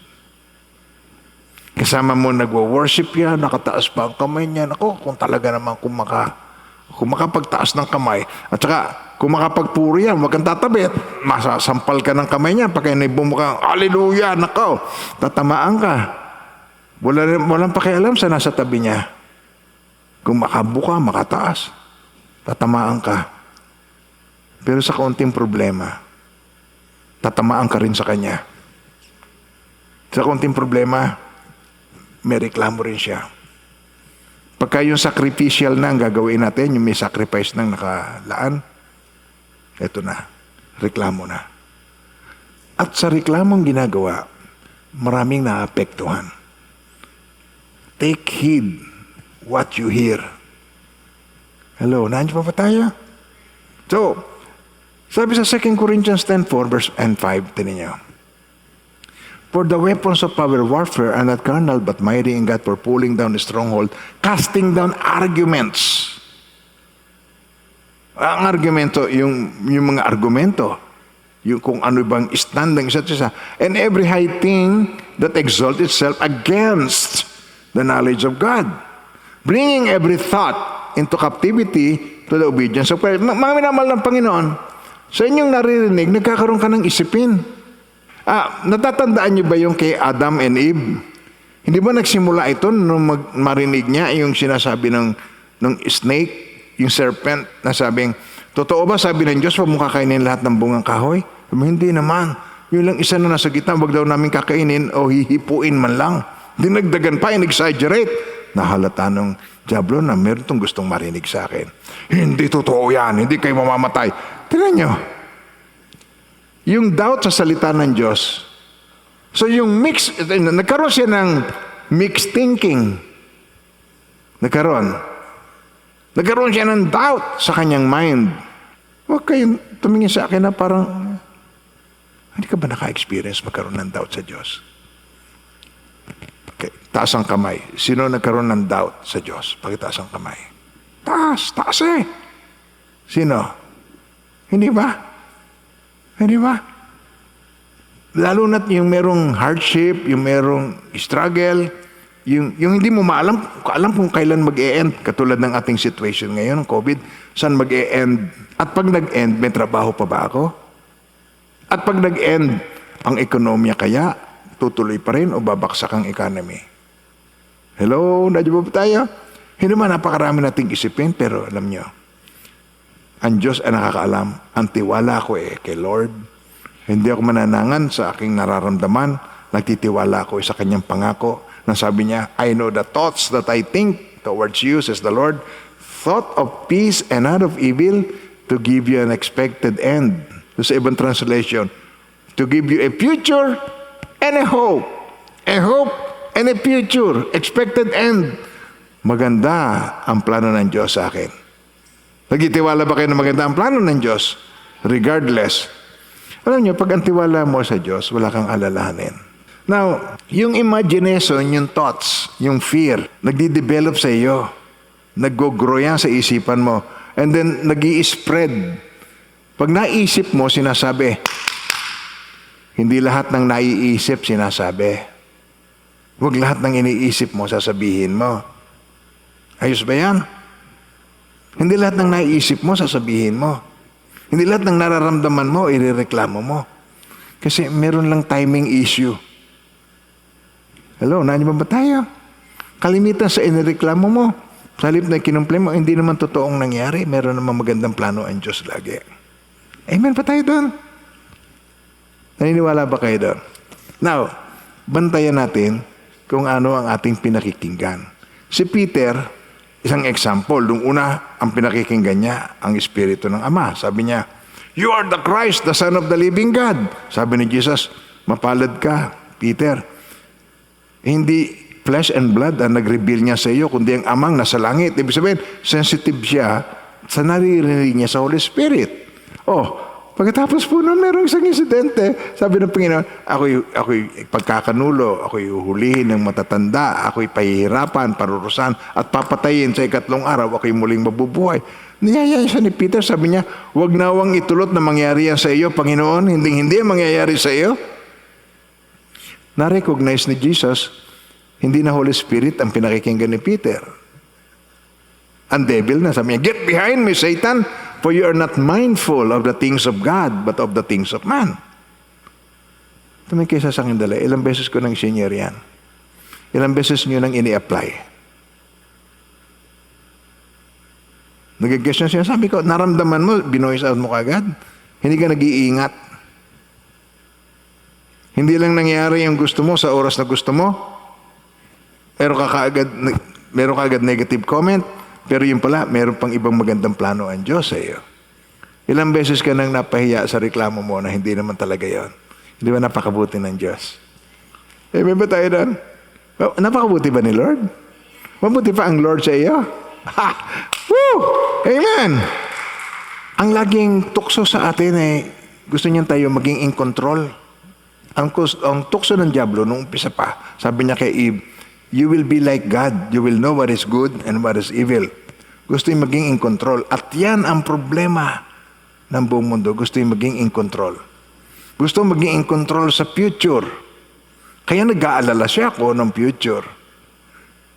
Kasama mo nagwo-worship yan, nakataas pa ang kamay niya. Ako, kung talaga naman kung makapagtaas ng kamay, at saka kung makapagpuri yan, huwag kang tatabit. Masasampal ka ng kamay niya, pagka bumukang, hallelujah, nako, tatamaan ka. Walang pakialam sa nasa tabi niya. Kung makabuka, makataas, tatamaan ka. Pero sa kaunting problema, tatamaan ka rin sa kanya. Sa kaunting problema, may reklamo rin siya. Pagka yung sacrificial na ang gagawin natin, yung may sacrifice nang nakalaan, eto na, reklamo na. At sa reklamong ginagawa, maraming naapektuhan. Take heed what you hear. Hello, nandiyan pa ba tayo? So, sabi sa 2 Corinthians 10:4 verse and 5, tinan niyo. For the weapons of our warfare are not carnal, but mighty in God for pulling down the stronghold, casting down arguments. Ang argumento, yung mga argumento, yung kung ano bang stand ng isa't isa, and every high thing that exalts itself against the knowledge of God, bringing every thought into captivity to the obedience of Christ. Mga minamahal ng Panginoon, sa inyong naririnig, nagkakaroon ka ng isipin. Natatandaan niyo ba yung kay Adam and Eve? Hindi ba nagsimula ito nung marinig niya yung sinasabi ng snake, yung serpent, na sabing, totoo ba sabi ng Diyos, huwag mo kakainin lahat ng bungang kahoy? Hindi naman. Yung lang isa na nasa gitna, wag daw namin kakainin o hihipuin man lang. Dinagdagan pa, in-exaggerate. Nahalata ng Diablo na meron itong gustong marinig sa akin. Hindi totoo yan, hindi kayo mamamatay. Tingnan niyo. Yung doubt sa salita ng Diyos. So yung nagkaroon siya ng mixed thinking. Nagkaroon siya ng doubt sa kanyang mind. Huwag kayong tumingin sa akin na parang, hindi ka ba naka-experience magkaroon ng doubt sa Diyos? Okay, taas ang kamay. Sino nagkaroon ng doubt sa Diyos? Pakitaas ang kamay. Taas eh. Sino? Hindi ba? Hindi ba? Lalo na't yung merong hardship, yung merong struggle, yung hindi mo alam kung kailan mag-e-end, katulad ng ating situation ngayon, ng COVID, saan mag-e-end? At pag nag-end, may trabaho pa ba ako? At pag nag-end, ang ekonomiya kaya, tutuloy pa rin o babaksak ang economy? Hello, nandiyan ba tayo? Hindi man, napakarami nating isipin, pero alam nyo, ang Diyos ay nakakaalam. Ang tiwala ko kay Lord. Hindi ako mananangan sa aking nararamdaman. Nagtitiwala ako sa kanyang pangako. Na sabi niya, I know the thoughts that I think towards you, says the Lord. Thought of peace and not of evil, to give you an expected end. Sa ibang translation, to give you a future and a hope. A hope and a future. Expected end. Maganda ang plano ng Diyos sa akin. Nagtitiwala ba kayo na maganda ang plano ng Diyos? Regardless. Alam niyo, pag ang tiwala mo sa Diyos, wala kang alalahanin. Now, yung imagination, yung thoughts, yung fear, nagdi-develop sa iyo. Nag-grow yan sa isipan mo. And then, nag-i-spread. Pag naisip mo, sinasabi. Hindi lahat ng naiisip, sinasabi. Huwag lahat ng iniisip mo, sasabihin mo. Ayos ba yan? Hindi lahat ng naiisip mo, sasabihin mo. Hindi lahat ng nararamdaman mo, irereklamo mo. Kasi meron lang timing issue. Hello, nandiyan ba tayo? Kalimitan sa inireklamo mo, sa halip na kinumple mo, hindi naman totoong nangyari. Meron naman magandang plano ang Diyos lagi. Amen pa tayo doon? Naniniwala ba kayo doon? Now, bantayan natin kung ano ang ating pinakikinggan. Si Peter, isang example, nung una, ang pinakikinggan niya, ang Espiritu ng Ama. Sabi niya, you are the Christ, the Son of the living God. Sabi ni Jesus, mapalad ka, Peter. Hindi flesh and blood ang nag-reveal niya sa iyo, kundi ang amang nasa langit. Ibig sabihin, sensitive siya sa naririnig niya sa Holy Spirit. Pagkatapos po nun, merong isang insidente. Sabi ng Panginoon, ako'y pagkakanulo, ako'y uhulihin ng matatanda, ako'y pahihirapan, parurusan, at papatayin sa ikatlong araw, ako'y muling mabubuhay. Niyaya siya ni Peter, sabi niya, huwag nawang itulot na mangyari yan sa iyo, Panginoon, hindi mangyayari sa iyo. Na-recognize ni Jesus, hindi na Holy Spirit ang pinakikinggan ni Peter. Ang devil na, sabi niya, get behind me, Satan, for you are not mindful of the things of God, but of the things of man. Tumingin kayo sa akin dala, ilang beses ko nang senior yan. Ilang beses nyo nang ini-apply. Nag-guess na siya, sabi ko, naramdaman mo, binoise out mo kagad. Hindi ka nag-iingat. Hindi lang nangyari yung gusto mo sa oras na gusto mo. Meron ka agad negative comment. Pero yun pala, meron pang ibang magandang plano ang Diyos sa iyo. Ilang beses ka nang napahiya sa reklamo mo na hindi naman talaga yon. Hindi ba napakabuti ng Diyos? May ba tayo doon? Napakabuti ba ni Lord? Mabuti pa ang Lord sa iyo? Ha! Woo! Amen! Ang laging tukso sa atin gusto niyan tayo maging in control. Ang tukso ng diablo nung umpisa pa, sabi niya kay Eve, you will be like God. You will know what is good and what is evil. Gusto yung maging in control. At yan ang problema ng buong mundo. Gusto yung maging in control. Gusto maging in control sa future. Kaya nag-aalala siya ko ng future.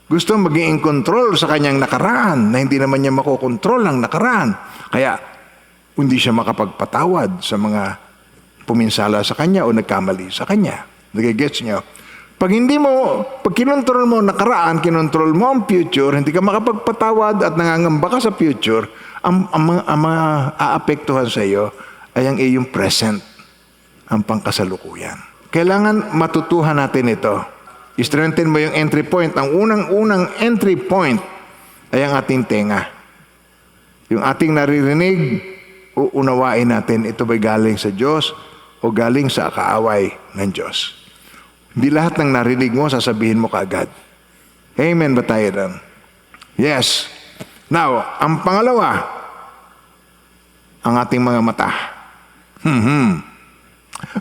Gusto maging in control sa kanyang nakaraan na hindi naman niya makokontrol ang nakaraan. Kaya hindi siya makapagpatawad sa mga puminsala sa kanya o nagkamali sa kanya. Nagigets niyo? Pag kinontrol mo nakaraan, kinontrol mo ang future, hindi ka makapagpatawad at nangangamba ka sa future, ang mga aapektuhan sa iyo ay ang iyong present, ang pangkasalukuyan. Kailangan matutuhan natin ito. I-strengthen mo yung entry point. Ang unang entry point ay ang ating tenga. Yung ating naririnig, uunawain natin ito ba'y galing sa Diyos o galing sa kaaway ng Diyos. Hindi lahat ng narinig mo, sasabihin mo kaagad. Amen ba tayo doon? Yes. Now, ang pangalawa, ang ating mga mata.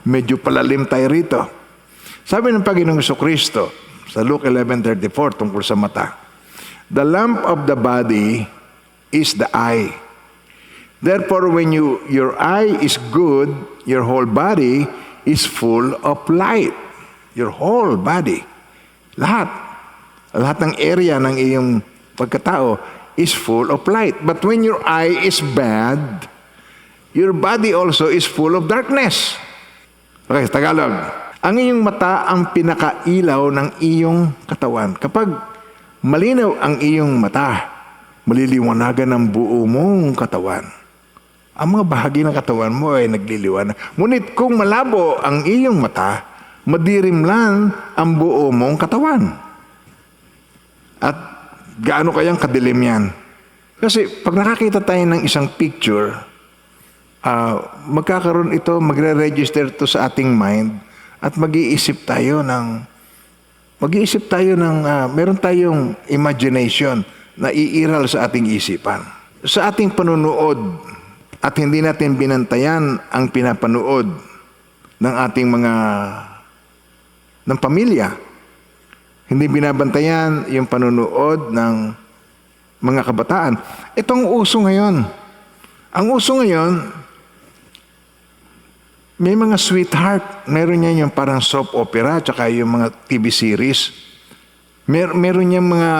Medyo palalim tayo rito. Sabi ng Panginoong Jesucristo sa Luke 11:34 tungkol sa mata, the lamp of the body is the eye. Therefore, when your eye is good, your whole body is full of light. Your whole body. Lahat ng area ng iyong pagkatao is full of light. But when your eye is bad, your body also is full of darkness. Okay, Tagalog. Ang iyong mata ang pinakailaw ng iyong katawan. Kapag malinaw ang iyong mata, maliliwanagan ang buo mong katawan. Ang mga bahagi ng katawan mo ay nagliliwanag. Ngunit kung malabo ang iyong mata, madirim lang ang buo mong katawan. At gaano kayang kadilim yan? Kasi pag nakakita tayo ng isang picture, magkakaroon ito, magre-register ito sa ating mind at mag-iisip tayo ng meron tayong imagination na iiral sa ating isipan. Sa ating panunood at hindi natin binantayan ang pinapanood ng ating ng pamilya. Hindi binabantayan yung panunood ng mga kabataan. Itong uso ngayon. Ang uso ngayon, may mga sweetheart. Meron niya yung parang soap opera, tsaka yung mga TV series. Meron niya mga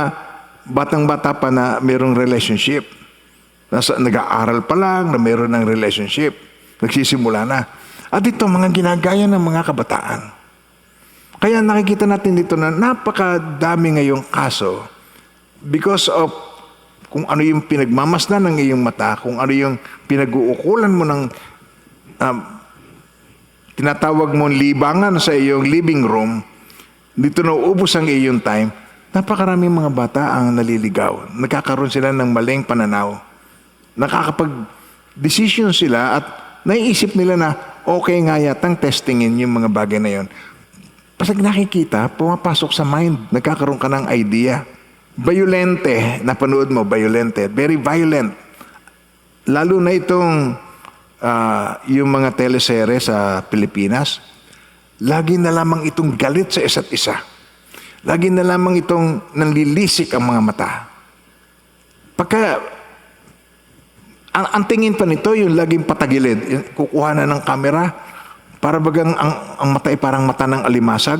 batang-bata pa na merong relationship. Nag-aaral pa lang na meron ng relationship. Nagsisimula na. At ito, mga ginagaya ng mga kabataan. Kaya nakikita natin dito na napakadami ngayong kaso because of kung ano yung pinagmamasdan ng iyong mata, kung ano yung pinag-uukulan mo ng tinatawag mong libangan sa iyong living room, dito na uubos ang iyong time, napakaraming mga bata ang naliligaw. Nagkakaroon sila ng maling pananaw. Nakakapag-decision sila at naiisip nila na okay nga yatang testingin yung mga bagay na yon. Pag nakikita, pumapasok sa mind, nagkakaroon ka ng idea. Violente, napanood mo, violente, very violent. Lalo na itong yung mga teleserye sa Pilipinas, lagi na lamang itong galit sa isa't isa. Lagi na lamang itong nanlilisik ang mga mata. Pagka, ang tingin pa nito, yung laging patagilid, kukuha na ng kamera, para bagang ang mata ay parang mata ng alimasag.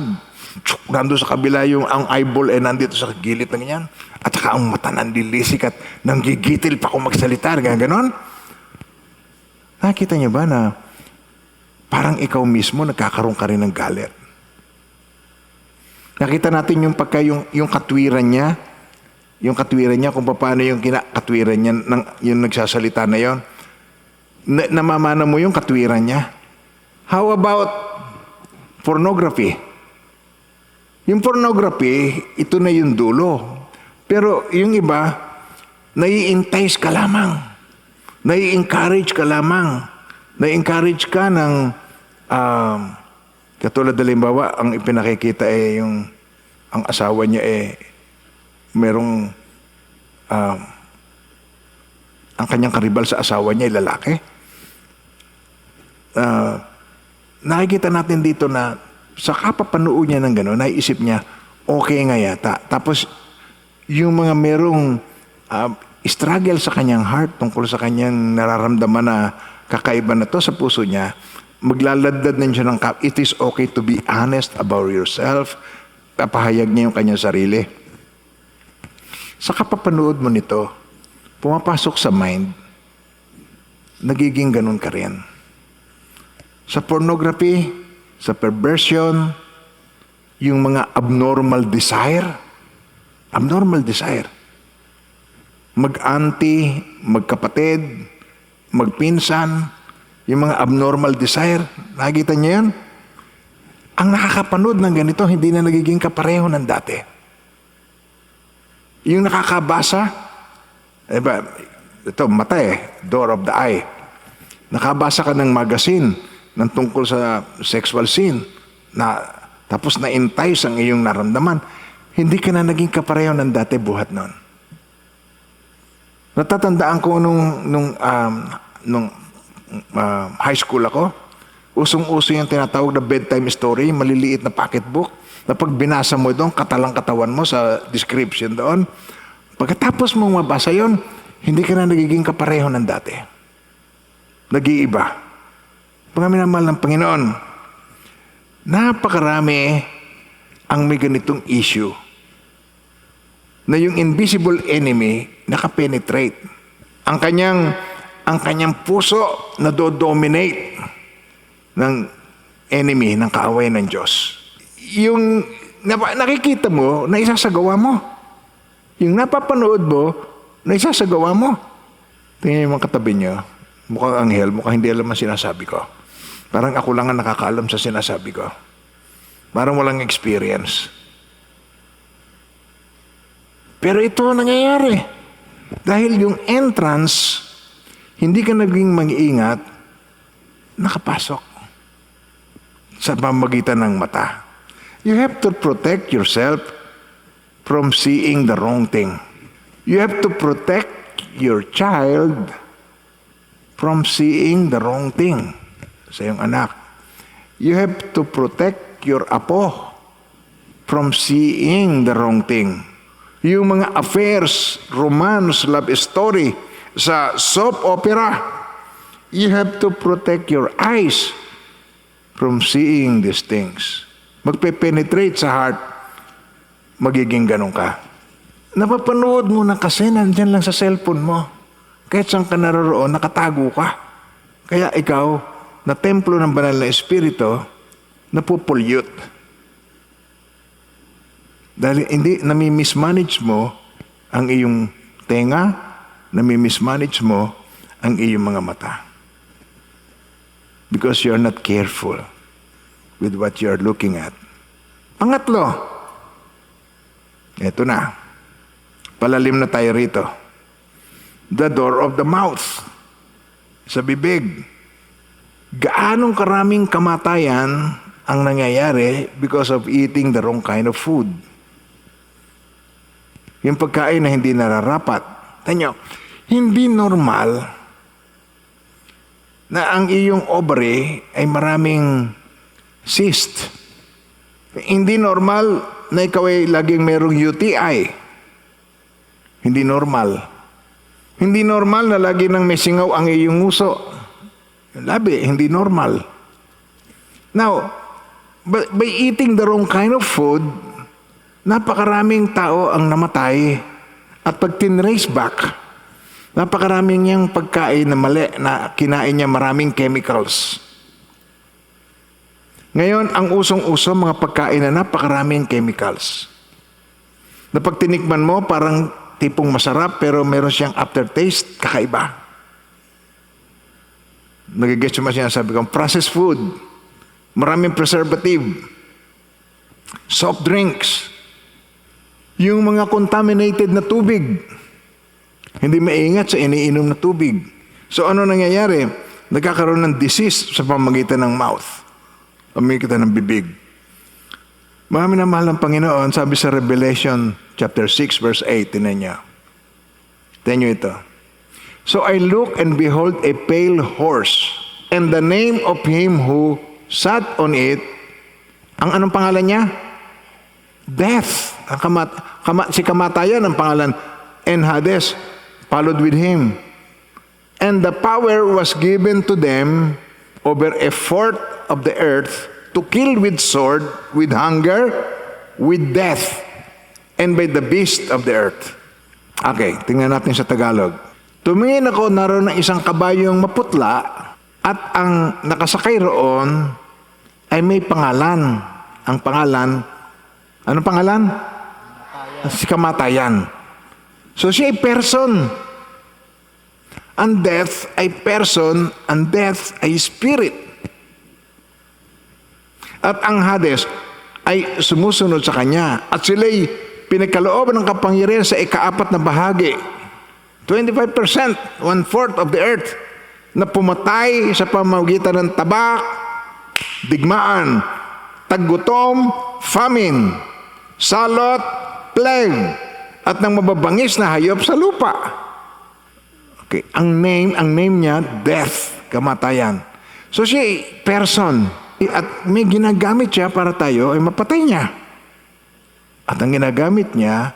Nandun sa kabila yung ang eyeball ay nandito sa gilid ng ganyan. At saka ang mata nanlilisik at nanggigitil pa kung magsalita. Ganon. Nakita niyo ba na parang ikaw mismo nagkakaroon ka rin ng galit? Nakita natin yung yung katwiran niya. Yung katwiran niya, kung paano yung katwiran niya, yung nagsasalita na yon. Namamana mo yung katwiran niya. How about pornography? Yung pornography, ito na yung dulo. Pero yung iba, nai-entice ka lamang. Nai-encourage ka lamang. Nai-encourage ka ng, katulad halimbawa, ang ipinakikita yung, ang asawa niya merong, ang kanyang karibal sa asawa niya ay lalaki. Nakikita natin dito na sa kapapanood niya ng gano'n, naisip niya, okay nga yata. Tapos, yung mga merong struggle sa kanyang heart tungkol sa kanyang nararamdaman na kakaiba na to sa puso niya, maglaladad na siya ng it is okay to be honest about yourself. Papahayag niya yung kanyang sarili. Sa kapapanood mo nito, pumapasok sa mind, nagiging ganun ka rin. Sa pornography, sa perversion, yung mga abnormal desire, mag-auntie, magkapatid, magpinsan, yung mga abnormal desire, nakikita niyo yan? Ang nakakapanood ng ganito, hindi na nagiging kapareho ng dati. Yung nakakabasa, ito, mata door of the eye. Nakabasa ka ng magazine ng tungkol sa sexual scene, tapos na-entice ang iyong naramdaman, hindi ka na naging kapareho ng dati buhat nun. Natatandaan ko nung high school ako, usong-uso yung tinatawag na bedtime story, maliliit na pocketbook, na pag binasa mo doon, katalang katawan mo sa description doon. Pagkatapos mong mabasa yon, hindi ka na nagiging kapareho ng dati. Nag-iiba. Pagkaminamahal ng Panginoon, napakarami ang may ganitong issue na yung invisible enemy nakapenetrate. Ang kanyang puso na do-dominate ng enemy, ng kaaway ng Diyos. Yung nakikita mo, na isasagawa mo. Yung napapanood mo, na isasagawa mo. Tingnan yung mga katabi niyo, mukhang anghel, mukhang hindi alam ang sinasabi ko. Parang ako lang ang nakakaalam sa sinasabi ko. Parang walang experience. Pero ito nangyayari. Dahil yung entrance, hindi ka naging mag-iingat, nakapasok sa pamamagitan ng mata. You have to protect yourself from seeing the wrong thing. You have to protect your child from seeing the wrong thing sa iyong anak. You have to protect your apo from seeing the wrong thing. Yung mga affairs, romance, love story sa soap opera, you have to protect your eyes from seeing these things. Magpe-penetrate sa heart, magiging ganun ka. Napapanood mo na kasi nandyan lang sa cellphone mo. Kahit saan ka naroroon, nakatago ka. Kaya ikaw, na templo ng banal na espiritu, napupulyut. Dahil hindi, nami-mismanage mo ang iyong tenga, nami-mismanage mo ang iyong mga mata. Because you're not careful with what you're looking at. Pangatlo, eto na, palalim na tayo rito. The door of the mouth, sa bibig. Gaanong karaming kamatayan ang nangyayari because of eating the wrong kind of food. Yung pagkain na hindi nararapat. Tanyo, hindi normal na ang iyong ovary ay maraming cyst. Hindi normal na ikaw ay laging merong UTI. Hindi normal. Hindi normal na lagi nang may singaw ang iyong nguso. Labi, hindi normal. Now, by eating the wrong kind of food, napakaraming tao ang namatay. At pag tinrace back, napakaraming niyang pagkain na mali na kinain niya maraming chemicals. Ngayon, ang usong-uso mga pagkain na napakaraming chemicals. Na pag tinikman mo, parang tipong masarap pero meron siyang aftertaste, kakaiba. Nagigets mo sinasabi ko, processed food, maraming preservative, soft drinks, yung mga contaminated na tubig, hindi maingat sa iniinom na tubig. So ano nangyayari? Nagkakaroon ng disease sa pamamagitan ng mouth, pamamagitan ng bibig. Mga minamahal ng Panginoon, sabi sa Revelation chapter 6 verse 8, tinan niyo. Tinan niyo ito. So I look and behold a pale horse, and the name of him who sat on it, ang anong pangalan niya? Death. Si kamatayan ang pangalan. And Hades followed with him. And the power was given to them over a fourth of the earth to kill with sword, with hunger, with death, and by the beast of the earth. Okay, tingnan natin sa Tagalog. Tumingin ako, naroon ng isang kabayong maputla at ang nakasakay roon ay may pangalan. Ang pangalan, anong pangalan? Si kamatayan. So siya ay person. Ang death ay person, ang death ay spirit. At ang Hades ay sumusunod sa kanya. At sila'y pinagkalooban ng kapangyarihan sa ikaapat na bahagi. 25%, 1/4 of the earth, na pumatay sa pamamagitan ng tabak, digmaan, taggutom, famine, salot, plague, at ng mababangis na hayop sa lupa. Okay, ang name niya, death, kamatayan. So siya person, at may ginagamit siya para tayo ay mapatay niya. At ang ginagamit niya,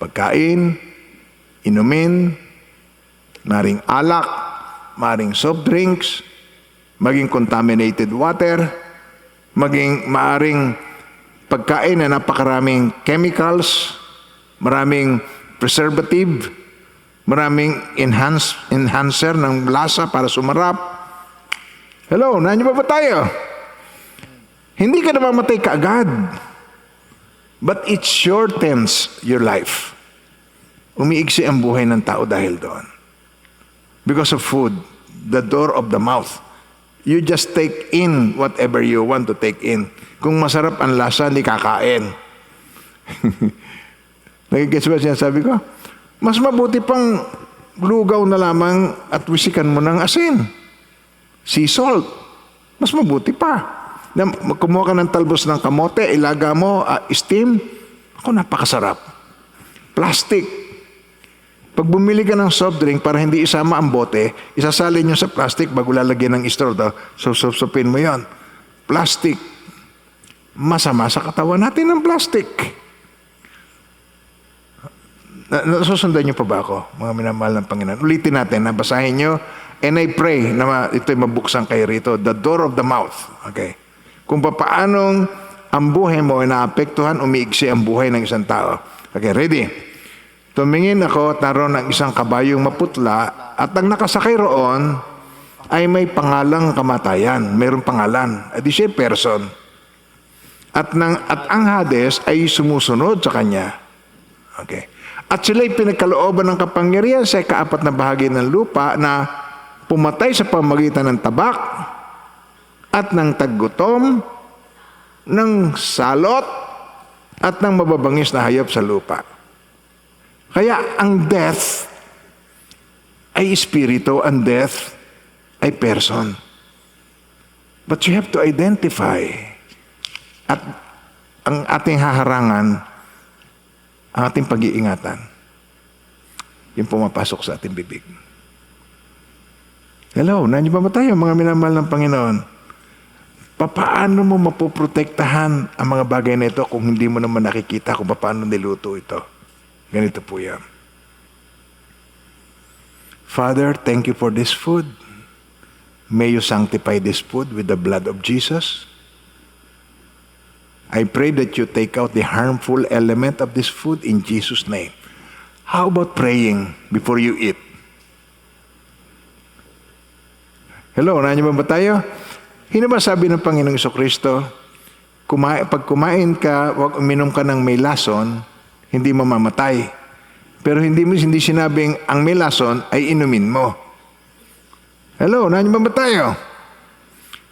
pagkain, inumin, maring alak, maring soft drinks, maging contaminated water, maging maaring pagkain na napakaraming chemicals, maraming preservative, maraming enhancer ng lasa para sumarap. Hello, nandiyo ba tayo? Hindi ka namamatay kaagad, but it shortens your life. Umiigsi ang buhay ng tao dahil doon. Because of food, the door of the mouth. You just take in whatever you want to take in. Kung masarap ang lasa, hindi kakain. Nagigets ba sinasabi ko? Mas mabuti pang lugaw na lamang at wisikan mo ng asin. Sea salt. Mas mabuti pa. Kumuha ka ng talbos ng kamote, ilaga mo, steam. Ako, napakasarap. Plastic. Pag bumili ka ng soft drink para hindi isama ang bote, isasalin nyo sa plastic bago lalagyan ng straw. Susupin mo yon. Plastic. Masama sa katawan natin ng plastic. Nasusundan nyo pa ba ako, mga minamahal ng Panginoon? Ulitin natin, basahin nyo. And I pray na ito'y mabuksan kayo rito. The door of the mouth. Okay. Kung paanong ang buhay mo ay naapektuhan, umiigsi ang buhay ng isang tao. Okay, ready? Tumingin ako at naroon ng isang kabayong maputla at ang nakasakay roon ay may pangalang kamatayan. Mayroong pangalan. Di siya person. At ang Hades ay sumusunod sa kanya. Okay. At sila'y pinagkalooban ng kapangyarihan sa ikaapat na bahagi ng lupa na pumatay sa pamamagitan ng tabak at ng taggutom, ng salot at ng mababangis na hayop sa lupa. Kaya ang death ay espiritu, ang death ay person. But you have to identify At ang ating haharangan, ang ating pag-iingatan, yung pumapasok sa ating bibig. Hello, nandiyan ba tayo, mga minamahal ng Panginoon? Paano mo mapoprotektahan ang mga bagay na ito kung hindi mo naman nakikita kung paano niluto ito? Ganito po yan. Father, thank you for this food. May you sanctify this food with the blood of Jesus. I pray that you take out the harmful element of this food in Jesus' name. How about praying before you eat? Hello, nandiyan ba tayo? Hindi ba sabi ng Panginoong Jesucristo, pag kumain ka, wag uminom ka ng may lason, hindi mamamatay. Pero hindi sinabing ang may lason ay inumin mo. Hello, nandiyan ba tayo?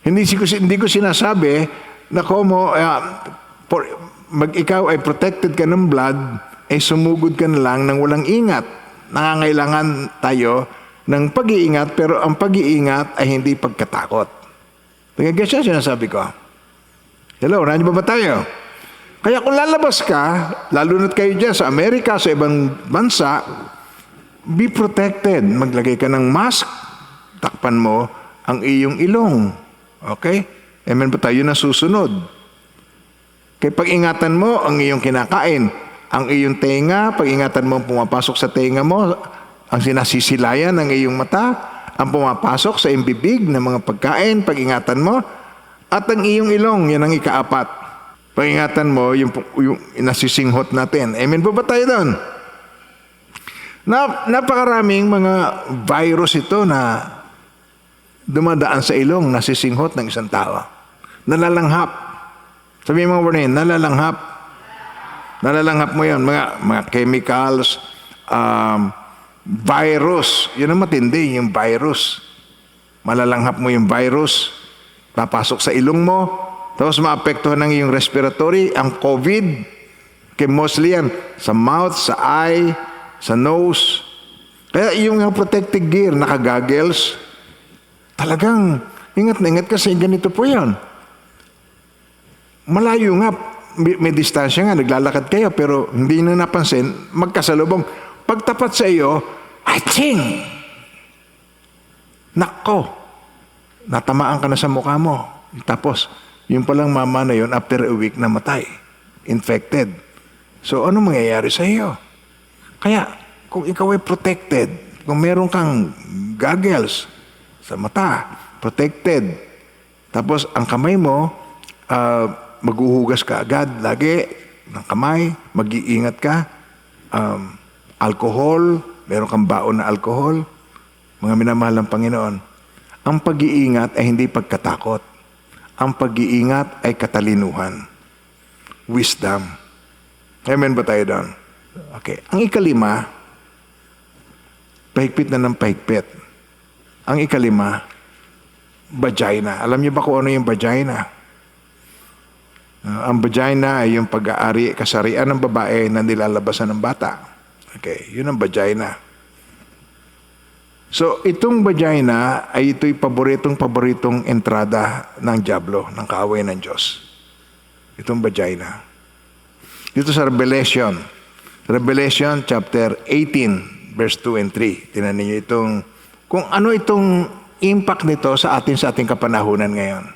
Hindi ko sinasabi na ikaw ay protected ka ng blood, ay sumugod ka na lang ng walang ingat. Nangangailangan tayo ng pag-iingat, pero ang pag-iingat ay hindi pagkatakot. Pagkagaya siya sinasabi ko. Hello, nandiyan ba tayo? Kaya kung lalabas ka, lalo na't kayo dyan sa Amerika, sa ibang bansa, be protected. Maglagay ka ng mask, takpan mo ang iyong ilong. Okay? Amen ba tayo na susunod? Kaya pag-ingatan mo ang iyong kinakain, ang iyong tenga, pag-ingatan mo ang pumapasok sa tenga mo, ang sinasisilayan ng iyong mata, ang pumapasok sa iyong bibig ng mga pagkain, pag-ingatan mo, at ang iyong ilong, yan ang ikaapat. Pag-ingatan mo yung nasisinghot natin. Amen po ba tayo doon? Napakaraming mga virus ito na dumadaan sa ilong, nasisinghot ng isang tao. Nalalanghap. Sabihin mo ba rin, nalalanghap. Nalalanghap mo yun, mga chemicals, virus. Yun ang matindi, yung virus. Malalanghap mo yung virus, papasok sa ilong mo, tapos maapektuhan ng iyong respiratory, ang COVID, kay mostly yan, sa mouth, sa eye, sa nose. Kaya yung protective gear, naka-goggles, talagang ingat na ingat kasi ganito po yan. Malayo nga, may distansya nga, naglalakad kayo, pero hindi na napansin, magkasalubong. Pagtapat sa iyo, aching! Nako! Natamaan ka na sa mukha mo. Tapos, yung palang mama na yun, after a week, namatay. Infected. So, ano mangyayari sa iyo? Kaya, kung ikaw ay protected, kung meron kang goggles sa mata, protected, tapos ang kamay mo, maghuhugas ka agad, lagi, ng kamay, mag-iingat ka, alcohol, meron kang baon na alcohol, mga minamahal ng Panginoon. Ang pag-iingat ay hindi pagkatakot. Ang pag-iingat ay katalinuhan. Wisdom. Amen ba tayo doon? Okay. Ang ikalima, pahigpit na ng pahigpit. Ang ikalima, vagina. Alam niyo ba kung ano yung vagina? Ang vagina ay yung pag-aari, kasarian ng babae na nilalabasan ng bata. Okay, yun ang vagina. So, itong vagina ay ito'y paboritong entrada ng diablo, ng kaaway ng Diyos. Itong vagina. Dito sa Revelation chapter 18, verse 2 and 3. Tingnan niyo kung ano itong impact nito sa ating kapanahunan ngayon.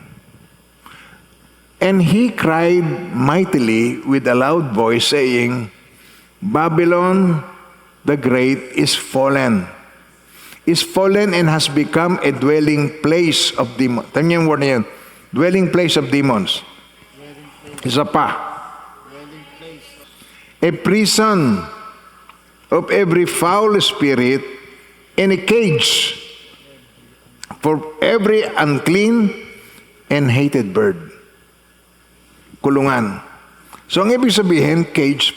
And he cried mightily with a loud voice, saying, Babylon the great is fallen and has become a dwelling place of demons. Tama niyo yung word na yun. Dwelling place of demons. Isa pa. A prison of every foul spirit and a cage for every unclean and hated bird. Kulungan. So, ang ibig sabihin, cage,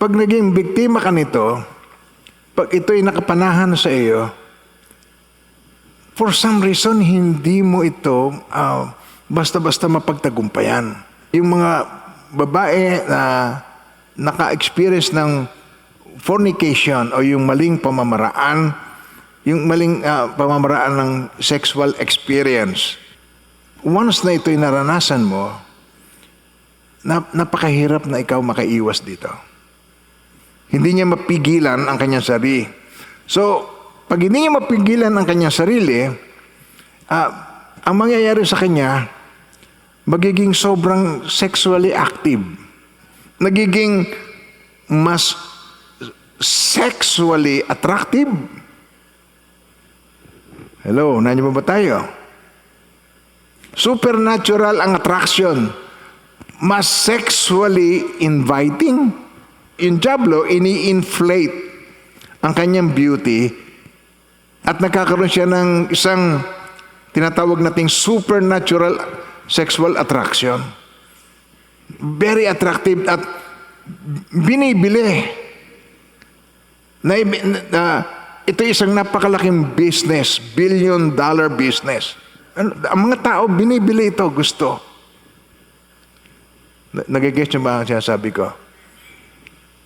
pag naging biktima ka nito, pag ito'y nakapanahan sa iyo, for some reason, hindi mo ito basta-basta mapagtagumpayan. Yung mga babae na naka-experience ng fornication o yung maling pamamaraan ng sexual experience, once na ito'y naranasan mo, napakahirap na ikaw makaiwas dito. Hindi niya mapigilan ang kanyang sarili. So, pag hindi niya mapigilan ang kanyang sarili, ang mangyayari sa kanya, magiging sobrang sexually active. Nagiging mas sexually attractive. Hello, nandiyan ba tayo? Supernatural ang attraction. Mas sexually inviting. Yung diablo, ini-inflate ang kanyang beauty at nagkakaroon siya ng isang tinatawag nating supernatural sexual attraction. Very attractive at binibili. Ito isang napakalaking business, billion-dollar business. Ang mga tao, binibili ito, gusto. Nagigets nyo ba ang sinasabi ko?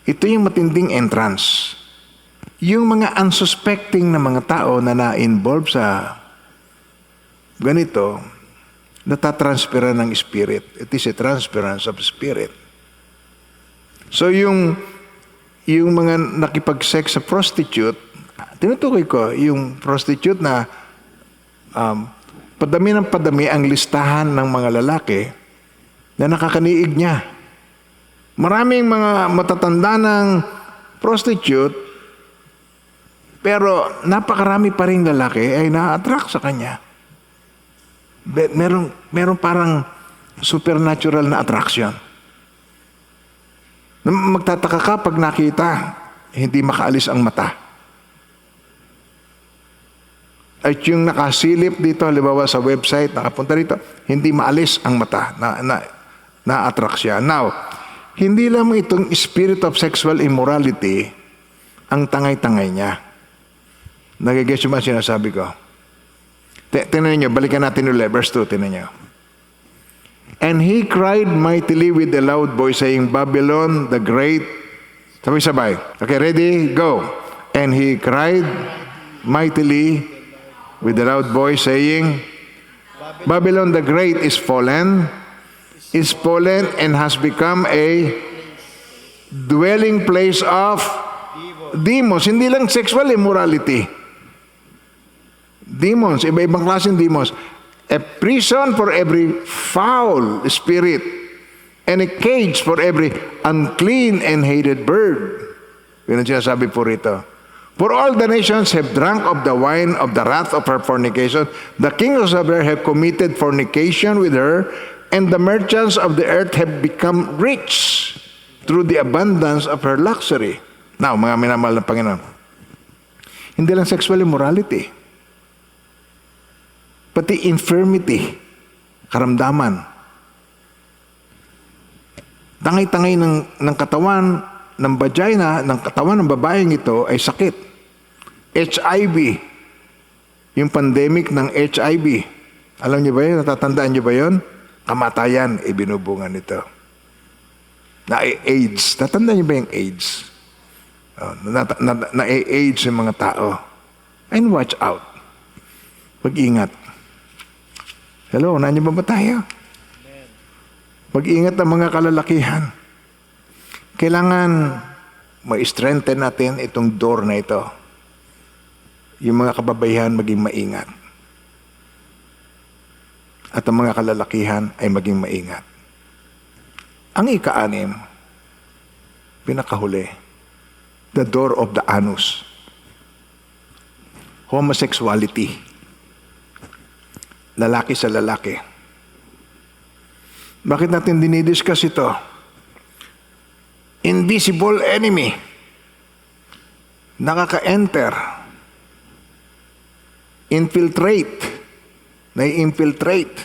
Ito yung matinding entrance. Yung mga unsuspecting na mga tao na na-involve sa ganito, natatransferan ng spirit. It is a transference of spirit. So yung mga nakipag-sex sa prostitute, tinutukoy ko, yung prostitute na padami ng padami ang listahan ng mga lalaki na nakakaniig niya. Maraming mga matatanda ng prostitute, pero napakarami pa rin lalaki ay na-attract sa kanya. Meron parang supernatural na attraction. Magtataka ka pag nakita, hindi makaalis ang mata. At yung nakasilip dito, halimbawa sa website, nakapunta dito, hindi maalis ang mata, na-attract siya. Now, hindi lang itong spirit of sexual immorality ang tangay-tangay niya. Nagigets yung mga sinasabi ko. Tinan niyo, balikan natin ulit, verse 2, tinan niyo. And he cried mightily with a loud voice, saying, Babylon the great. Sabay-sabay. Okay, ready? Go. And he cried mightily with a loud voice, saying, Babylon the great is fallen and has become a dwelling place of demons. Hindi lang sexual immorality. Demons, iba-ibang klaseng demons. A prison for every foul spirit and a cage for every unclean and hated bird. Yun ang sinasabi po rito. For all the nations have drunk of the wine of the wrath of her fornication. The kings of the earth have committed fornication with her, and the merchants of the earth have become rich through the abundance of her luxury. Now, mga minamahal ng Panginoon, hindi lang sexual immorality, pati infirmity, karamdaman. Tangay-tangay ng katawan, ng vagina, ng katawan ng babaeng ito ay sakit. HIV, yung pandemic ng HIV. Alam niyo ba yun? Natatandaan niyo ba yun? Kamatayan, ibinubungan nito. Na AIDS. Tatandaan niyo ba yung AIDS? Na-AIDS yung mga tao. And watch out. Mag-ingat. Hello, nandiyan ba tayo? Mag-ingat ang mga kalalakihan. Kailangan ma-strengthen natin itong door na ito. Yung mga kababaihan maging maingat. At ang mga kalalakihan ay maging maingat. Ang ika-6, pinakahuli, the door of the anus. Homosexuality. Lalaki sa lalaki. Bakit natin dinidiscuss ito? Invisible enemy. Nakaka-enter. Infiltrate. Nai-infiltrate.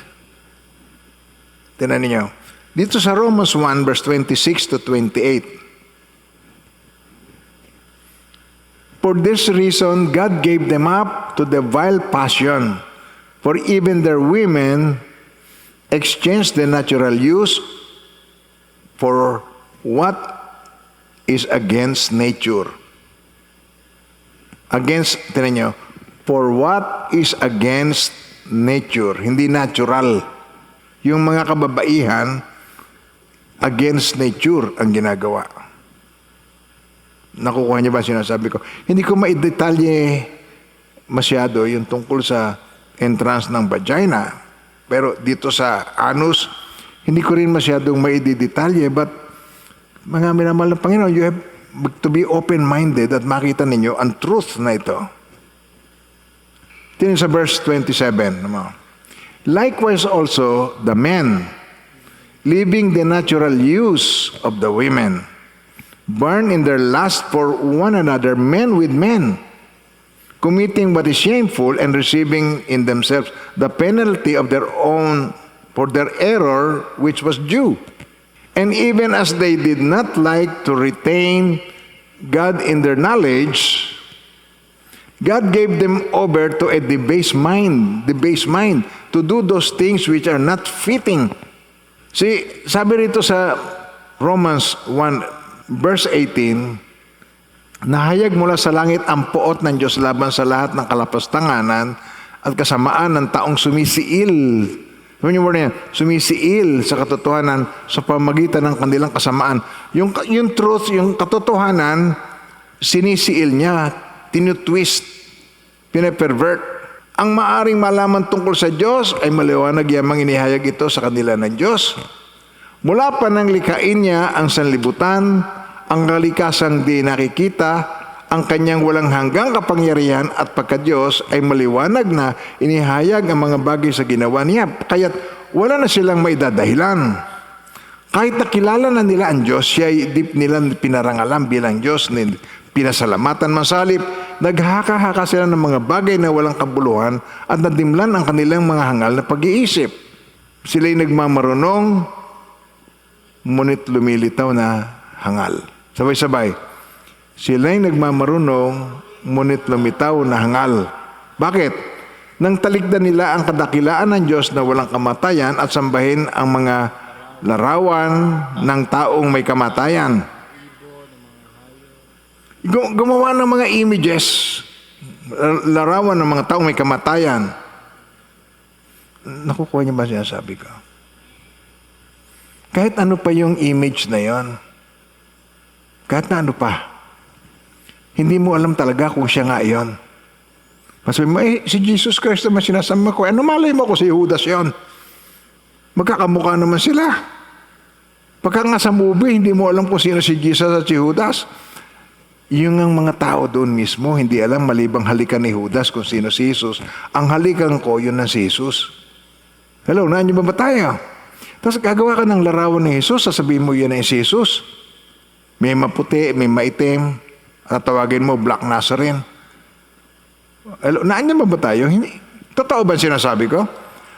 Tingnan niyo. Dito sa Romans 1 verse 26 to 28. For this reason, God gave them up to the vile passion. For even their women exchanged the natural use for what is against nature. For what is against nature. Hindi natural. Yung mga kababaihan, against nature ang ginagawa. Nakukuha niyo ba sinasabi ko? Hindi ko maidetalye masyado yung tungkol sa entrance ng vagina. Pero dito sa anus, hindi ko rin masyadong maidetalye. But mga minamahal ng Panginoon, you have to be open-minded at makita ninyo ang truth na ito. Tingnan sa verse 27. Likewise also the men, leaving the natural use of the women, burn in their lust for one another, men with men, committing what is shameful and receiving in themselves the penalty of their own for their error which was due. And even as they did not like to retain God in their knowledge, God gave them over to a debased mind, to do those things which are not fitting. See, sabi rito sa Romans 1, verse 18, nahayag mula sa langit ang poot ng Diyos laban sa lahat ng kalapastanganan at kasamaan ng taong sumisiil. Sabi niyo mo na yan, sumisiil sa katotohanan sa pamagitan ng kanilang kasamaan. Yung truth, yung katotohanan, sinisiil niya, tinutwist, pinapervert. Ang maaring malaman tungkol sa Diyos ay maliwanag yamang inihayag ito sa kanila ng Diyos. Mula pa nang likain niya ang sanlibutan, ang kalikasang di nakikita, ang kanyang walang hanggang kapangyarihan at pagka-Diyos ay maliwanag na inihayag ang mga bagay sa ginawa niya. Kaya't wala na silang maidadahilan. Kahit nakilala na nila ang Diyos, siya ay di nilang pinarangalan bilang Diyos, pinasalamatan masalip, naghaka-haka sila ng mga bagay na walang kabuluhan at nadimlan ang kanilang mga hangal na pag-iisip. Sila'y nagmamarunong, ngunit lumilitaw na hangal. Sabay-sabay. Sila'y nagmamarunong, ngunit lumitaw na hangal. Bakit? Nang talikdan nila ang kadakilaan ng Diyos na walang kamatayan at sambahin ang mga larawan ng taong may kamatayan. Gumawa ng mga images, larawan ng mga taong may kamatayan. Nakukuha niyo ba sinasabi ko? Kahit ano pa yung image na yon, kahit na ano pa, hindi mo alam talaga kung siya nga yon. Masabi mo, si Jesus Christ naman sinasama ko. Ano malay mo ko si Judas yon? Magkakamukha naman sila. Pagka nga sa movie, hindi mo alam kung sino si Jesus at si Judas. Yung ang mga tao doon mismo, hindi alam malibang halikan ni Judas kung sino si Jesus. Ang halikan ko, yun na si Jesus. Hello, naan niyo ba tayo? Tapos gagawa ka ng larawan ni Jesus, sasabihin mo yun na si Jesus. May maputi, may maitim, at tawagin mo Black Nazarene. Hello, naan niyo ba tayo? Hindi. Totoo ba sinasabi ko?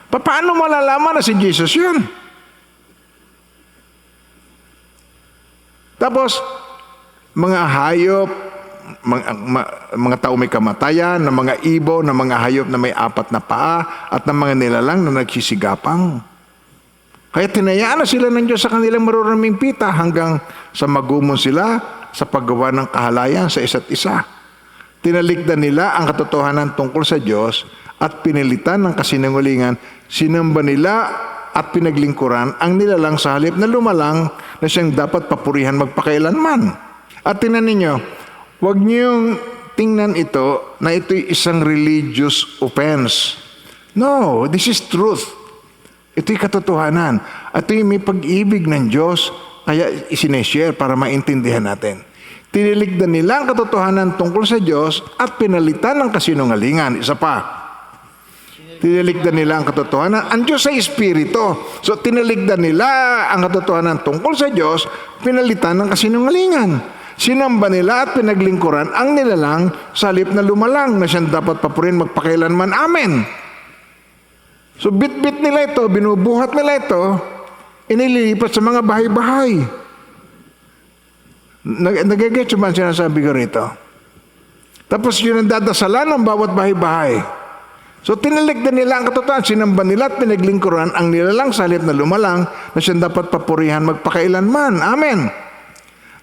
Paano malalaman na si Jesus yun? Tapos, mga hayop, mga tao may kamatayan, na mga ibo, na mga hayop na may 4 na paa, at ng mga nilalang na nagsisigapang. Kaya tinayaan na sila ng Diyos sa kanilang maruraming pita hanggang sa magumon sila sa paggawa ng kahalayan sa isa't isa. Tinalikdan nila ang katotohanan tungkol sa Diyos at pinilitan ng kasinungalingan, sinamba nila at pinaglingkuran ang nilalang sa halip na lumalang na siyang dapat papurihan magpakailanman. At tingnan ninyo, huwag niyong tingnan ito na ito'y isang religious offense. No, this is truth. Ito'y katotohanan. At ito'y may pag-ibig ng Diyos, kaya isineshare para maintindihan natin. Tiniligdan nila ang katotohanan tungkol sa Diyos at pinalitan ng kasinungalingan. Isa pa. Tiniligdan nila ang katotohanan. Ang Diyos ay Espiritu. So, tiniligdan nila ang katotohanan tungkol sa Diyos, pinalitan ng kasinungalingan. Sinamba nila at pinaglingkuran ang nilalang sa halip na lumalang na siyang dapat papurin magpakailanman. Amen. So, bit-bit nila ito, binubuhat nila ito, inililipat sa mga bahay-bahay. Nagigets ba sinasabi ko rito? Tapos yun ang dadasalan ng bawat bahay-bahay. So, tiniligdan nila ang katotohanan, sinamba nila at pinaglingkuran ang nilalang sa halip na lumalang na siyang dapat papurihan magpakailanman. Amen.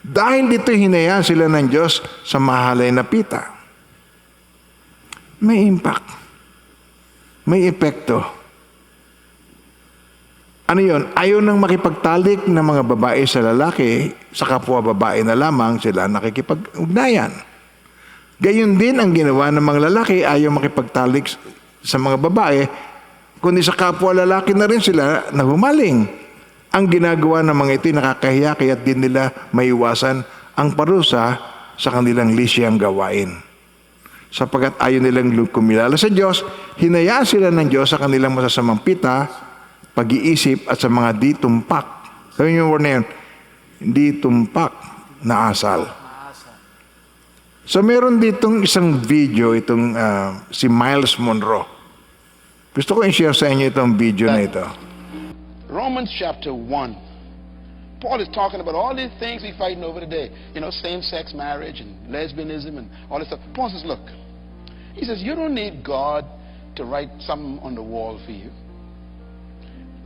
Dahil dito hinayaan sila ng Diyos sa mahalay na pita. May impact. May epekto. Ano yun? Ayaw nang makipagtalik ng mga babae sa lalaki, sa kapwa babae na lamang sila nakikipag-ugnayan. Gayon din ang ginawa ng mga lalaki, ayaw makipagtalik sa mga babae, kundi sa kapwa lalaki na rin sila na humaling. Ang ginagawa ng mga ito nakakahiya, kaya din nila maiwasan ang parusa sa kanilang lisyang gawain. Sapagkat ayaw nilang kumilala sa Diyos, hinayaan sila ng Diyos sa kanilang masasamang pita, pag-iisip at sa mga di tumpak. Sabi niyo word na yun, di tumpak na asal. So meron ditong isang video, itong si Miles Monroe. Gusto ko i-share sa inyo itong video na ito. Romans chapter 1. Paul is talking about all these things we're fighting over today. You know, same-sex marriage and lesbianism and all this stuff. Paul says, look, he says, you don't need God to write something on the wall for you.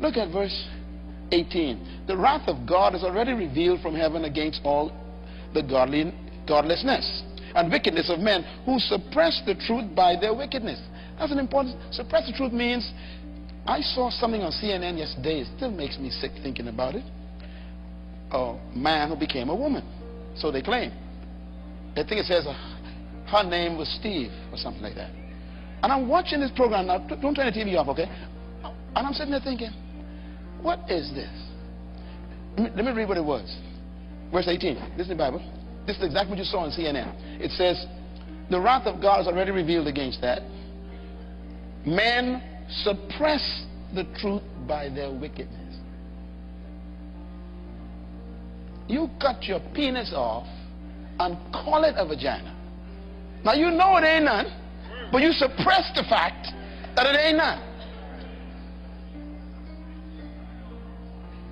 Look at verse 18. The wrath of God is already revealed from heaven against all the godlessness and wickedness of men who suppress the truth by their wickedness. That's an important. Suppress the truth means, I saw something on CNN yesterday. It still makes me sick thinking about it. A man who became a woman, so they claim. I think it says her name was Steve or something like that. And I'm watching this program now. Don't turn the TV off, okay? And I'm sitting there thinking, what is this? Let me read what it was. Verse 18. This is the Bible. This is exactly what you saw on CNN. It says, the wrath of God is already revealed against that. Men suppress the truth by their wickedness. You cut your penis off and call it a vagina. Now you know it ain't none, but you suppress the fact that it ain't none.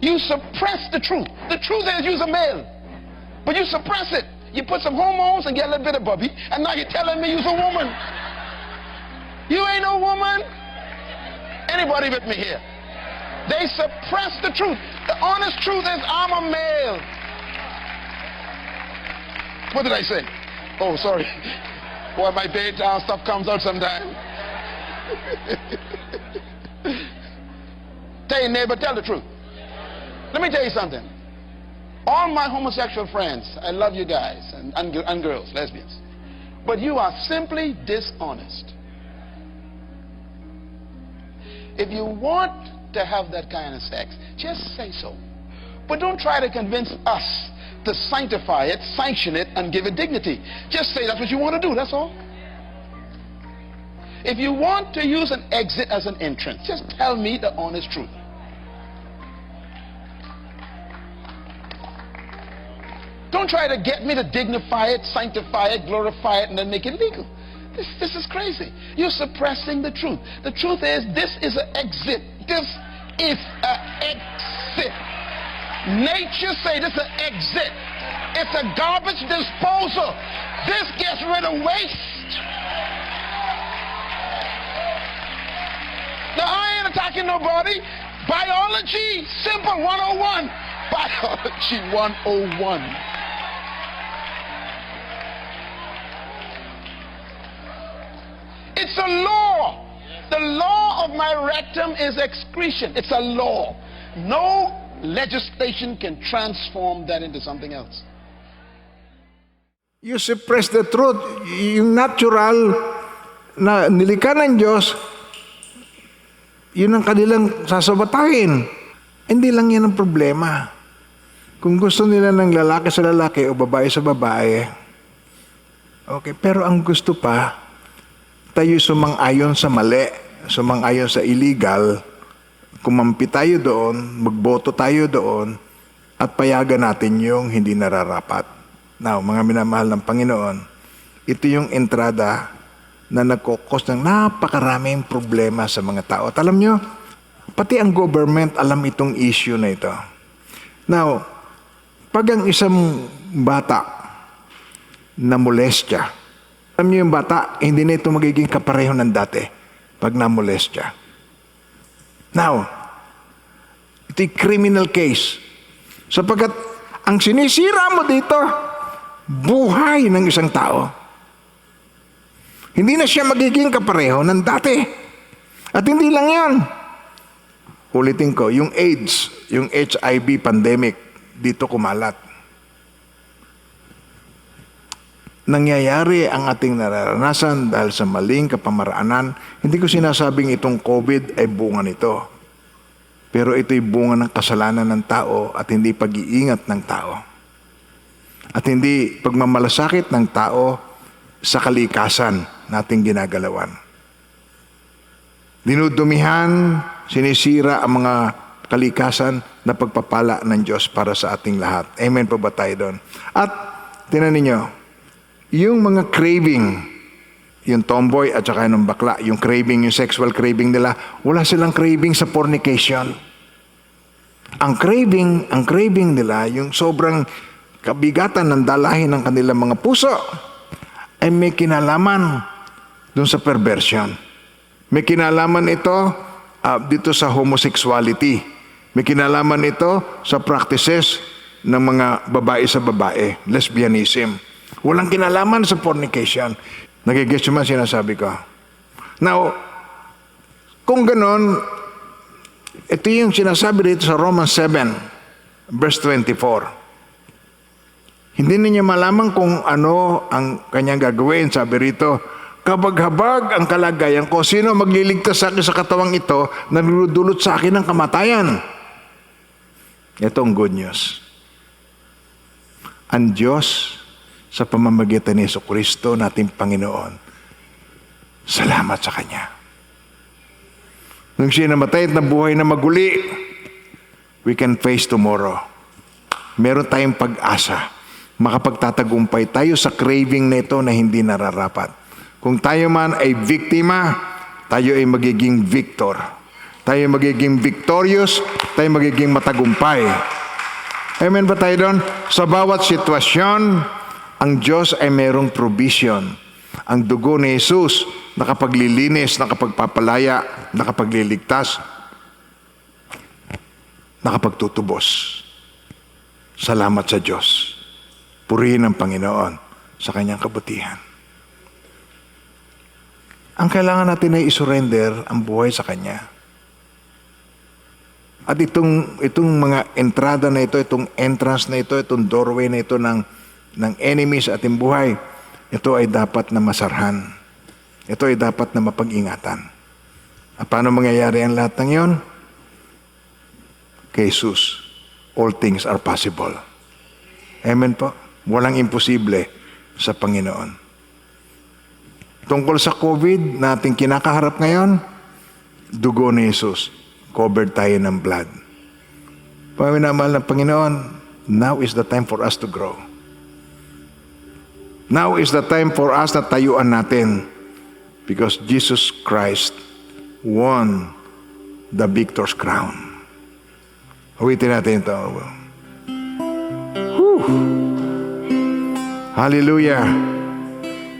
You suppress the truth. The truth is you's a male, but you suppress it. You put some hormones and get a little bit of bubby, and now you're telling me you's a woman. You ain't no woman. Anybody with me here? They suppress the truth. The honest truth is I'm a male. What did I say? Oh, sorry. Boy, my Baytown stuff comes out sometime. Tell your neighbor, tell the truth. Let me tell you something. All my homosexual friends, I love you guys and girls, lesbians. But you are simply dishonest. If you want to have that kind of sex, just say so. But don't try to convince us to sanctify it, sanction it, and give it dignity. Just say that's what you want to do, that's all. If you want to use an exit as an entrance, just tell me the honest truth. Don't try to get me to dignify it, sanctify it, glorify it, and then make it legal. This is crazy. You're suppressing the truth. The truth is, this is an exit. This is an exit. Nature say this is an exit. It's a garbage disposal. This gets rid of waste. Now, I ain't attacking nobody. Biology, simple 101. Biology 101. It's a law. The law of my rectum is excretion. It's a law. No legislation can transform that into something else. You suppress the truth. Yung natural na nilikha ng Diyos, yun ang kanilang sasabatahin. Hindi lang yan ang problema. Kung gusto nila ng lalaki sa lalaki o babae sa babae, okay, pero ang gusto pa, tayo sumang-ayon sa mali, sumang-ayon sa illegal, kumampi tayo doon, magboto tayo doon, at payagan natin yung hindi nararapat. Now, mga minamahal ng Panginoon, ito yung entrada na nagkukos ng napakaraming problema sa mga tao. At alam nyo, pati ang government alam itong issue na ito. Now, pag ang isang bata na molestya, alam niyo yung bata, hindi na ito magiging kapareho ng dati pag namolestya. Now, ito'y criminal case. Sapagkat ang sinisira mo dito, buhay ng isang tao. Hindi na siya magiging kapareho ng dati. At hindi lang yan. Ulitin ko, yung AIDS, yung HIV pandemic, dito kumalat. Nangyayari ang ating nararanasan dahil sa maling kapamaraanan. Hindi ko sinasabing itong COVID ay bunga nito. Pero ito'y bunga ng kasalanan ng tao at hindi pag-iingat ng tao. At hindi pagmamalasakit ng tao sa kalikasan nating ginagalawan. Dinudumihan, sinisira ang mga kalikasan na pagpapala ng Diyos para sa ating lahat. Amen po ba tayo doon? At tinan ninyo, yung mga craving, yung tomboy at saka yung bakla, yung craving, yung sexual craving nila, wala silang craving sa fornication. Ang craving nila, yung sobrang kabigatan ng dalahin ng kanilang mga puso, ay may kinalaman dun sa perversion. May kinalaman ito dito sa homosexuality. May kinalaman ito sa practices ng mga babae sa babae, lesbianism. Walang kinalaman sa fornication. Nagigets mo man sinasabi ko. Now, kung ganon, ito yung sinasabi dito sa Romans 7, verse 24. Hindi niya malaman kung ano ang kanyang gagawin. Sabi rito, kabag-habag ang kalagayan ko. Sino magliligtas sa akin sa katawang ito na niludulot sa akin ng kamatayan? Ito ang good news. Ang Diyos, sa pamamagitan ni Jesucristo nating Panginoon, salamat sa Kanya. Nung siya namatay at nabuhay na maguli, we can face tomorrow. Meron tayong pag-asa. Makapagtatagumpay tayo sa craving na ito na hindi nararapat. Kung tayo man ay biktima, tayo ay magiging victor. Tayo ay magiging victorious, tayo magiging matagumpay. Amen ba tayo doon? Sa bawat sitwasyon, ang Diyos ay mayroong provision. Ang dugo ni Jesus, nakapaglilinis, nakapagpapalaya, nakapagliligtas, nakapagtutubos. Salamat sa Diyos. Purihin ang Panginoon sa Kanyang kabutihan. Ang kailangan natin ay isurrender ang buhay sa Kanya. At itong mga entrada na ito, itong entrance na ito, itong doorway na ito ng enemy sa ating buhay, ito ay dapat na masarhan. Ito ay dapat na mapag-ingatan. At paano mangyayari ang lahat ng yon? Kay Jesus, all things are possible. Amen po? Walang imposible sa Panginoon. Tungkol sa COVID na ating kinakaharap ngayon, dugo ni Jesus, covered tayo ng blood. Paminamahal ng Panginoon, now is the time for us to grow. Now is the time for us na tayuan natin because Jesus Christ won the victor's crown. Huwitin natin ito. Hallelujah.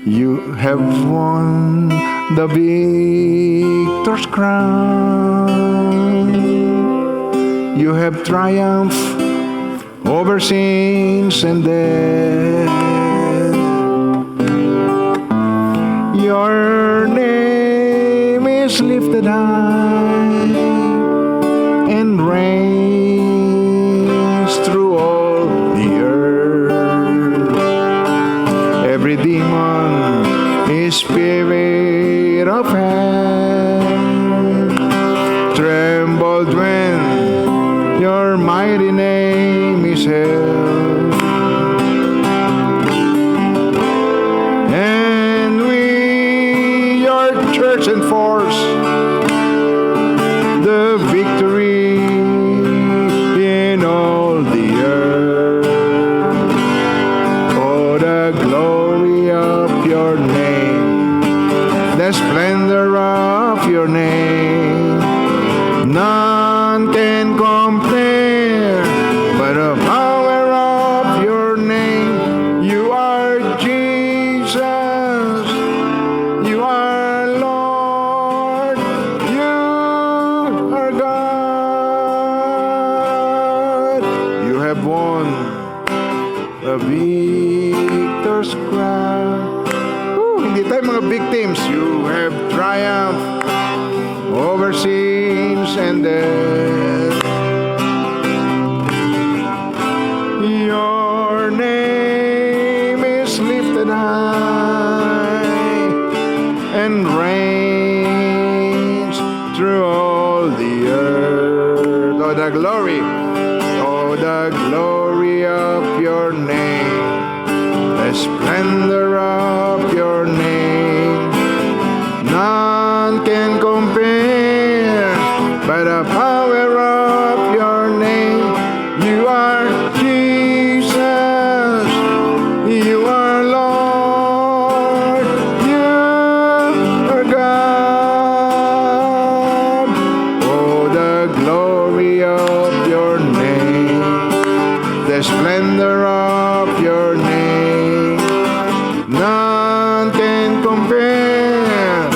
You have won the victor's crown. You have triumphed over sins and death. Your name is lifted high and reigns through all the earth. Every demon is spirit of hell trembled when your mighty name is held. And we, your church, enforce the victory in all the earth. Oh, the glory of your name, the splendor of your name, none can compare, but the power of your name. You are Jesus, you are Lord, you are God. You have won the victor's crown. Hindi tayo mga victims. You have triumphed over sins and death. the glory of your name, the splendor of your name. None can compare by the power of your name. You are Jesus, you are Lord, you are God. Oh, the glory of your name, the splendor of your name. None can compare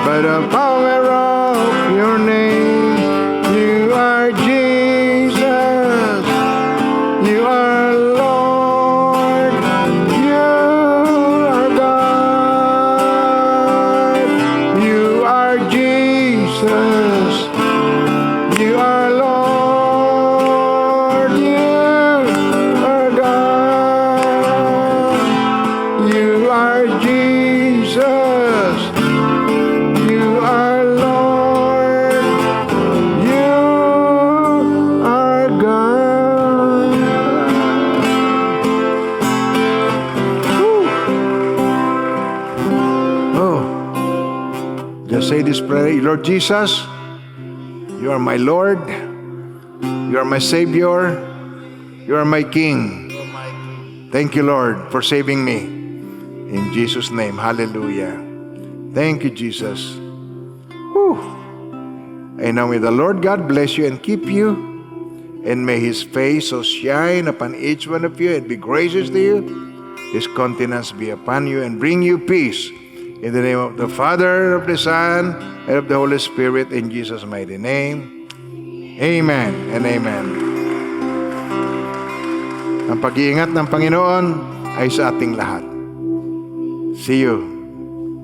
by the power of your name. You are Jesus, you are Lord, you are God. You are Jesus, you are Lord, you are God. You are Jesus, you are Lord, you are God. Whew. Oh, just say this prayer. Lord Jesus, you are my Lord, you are my Savior, you are my King. Thank you, Lord, for saving me. In Jesus' name, hallelujah. Thank you, Jesus. Whew. And now may the Lord God bless you and keep you, and may His face so shine upon each one of you and be gracious to you. His countenance be upon you and bring you peace. In the name of the Father, of the Son, and of the Holy Spirit, in Jesus' mighty name. Amen and amen. Ang pag-iingat ng Panginoon ay sa ating lahat. See you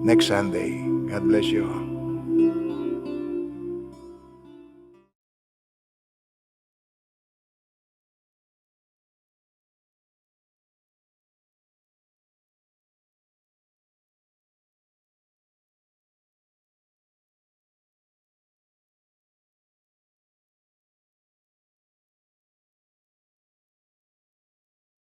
next Sunday. God bless you.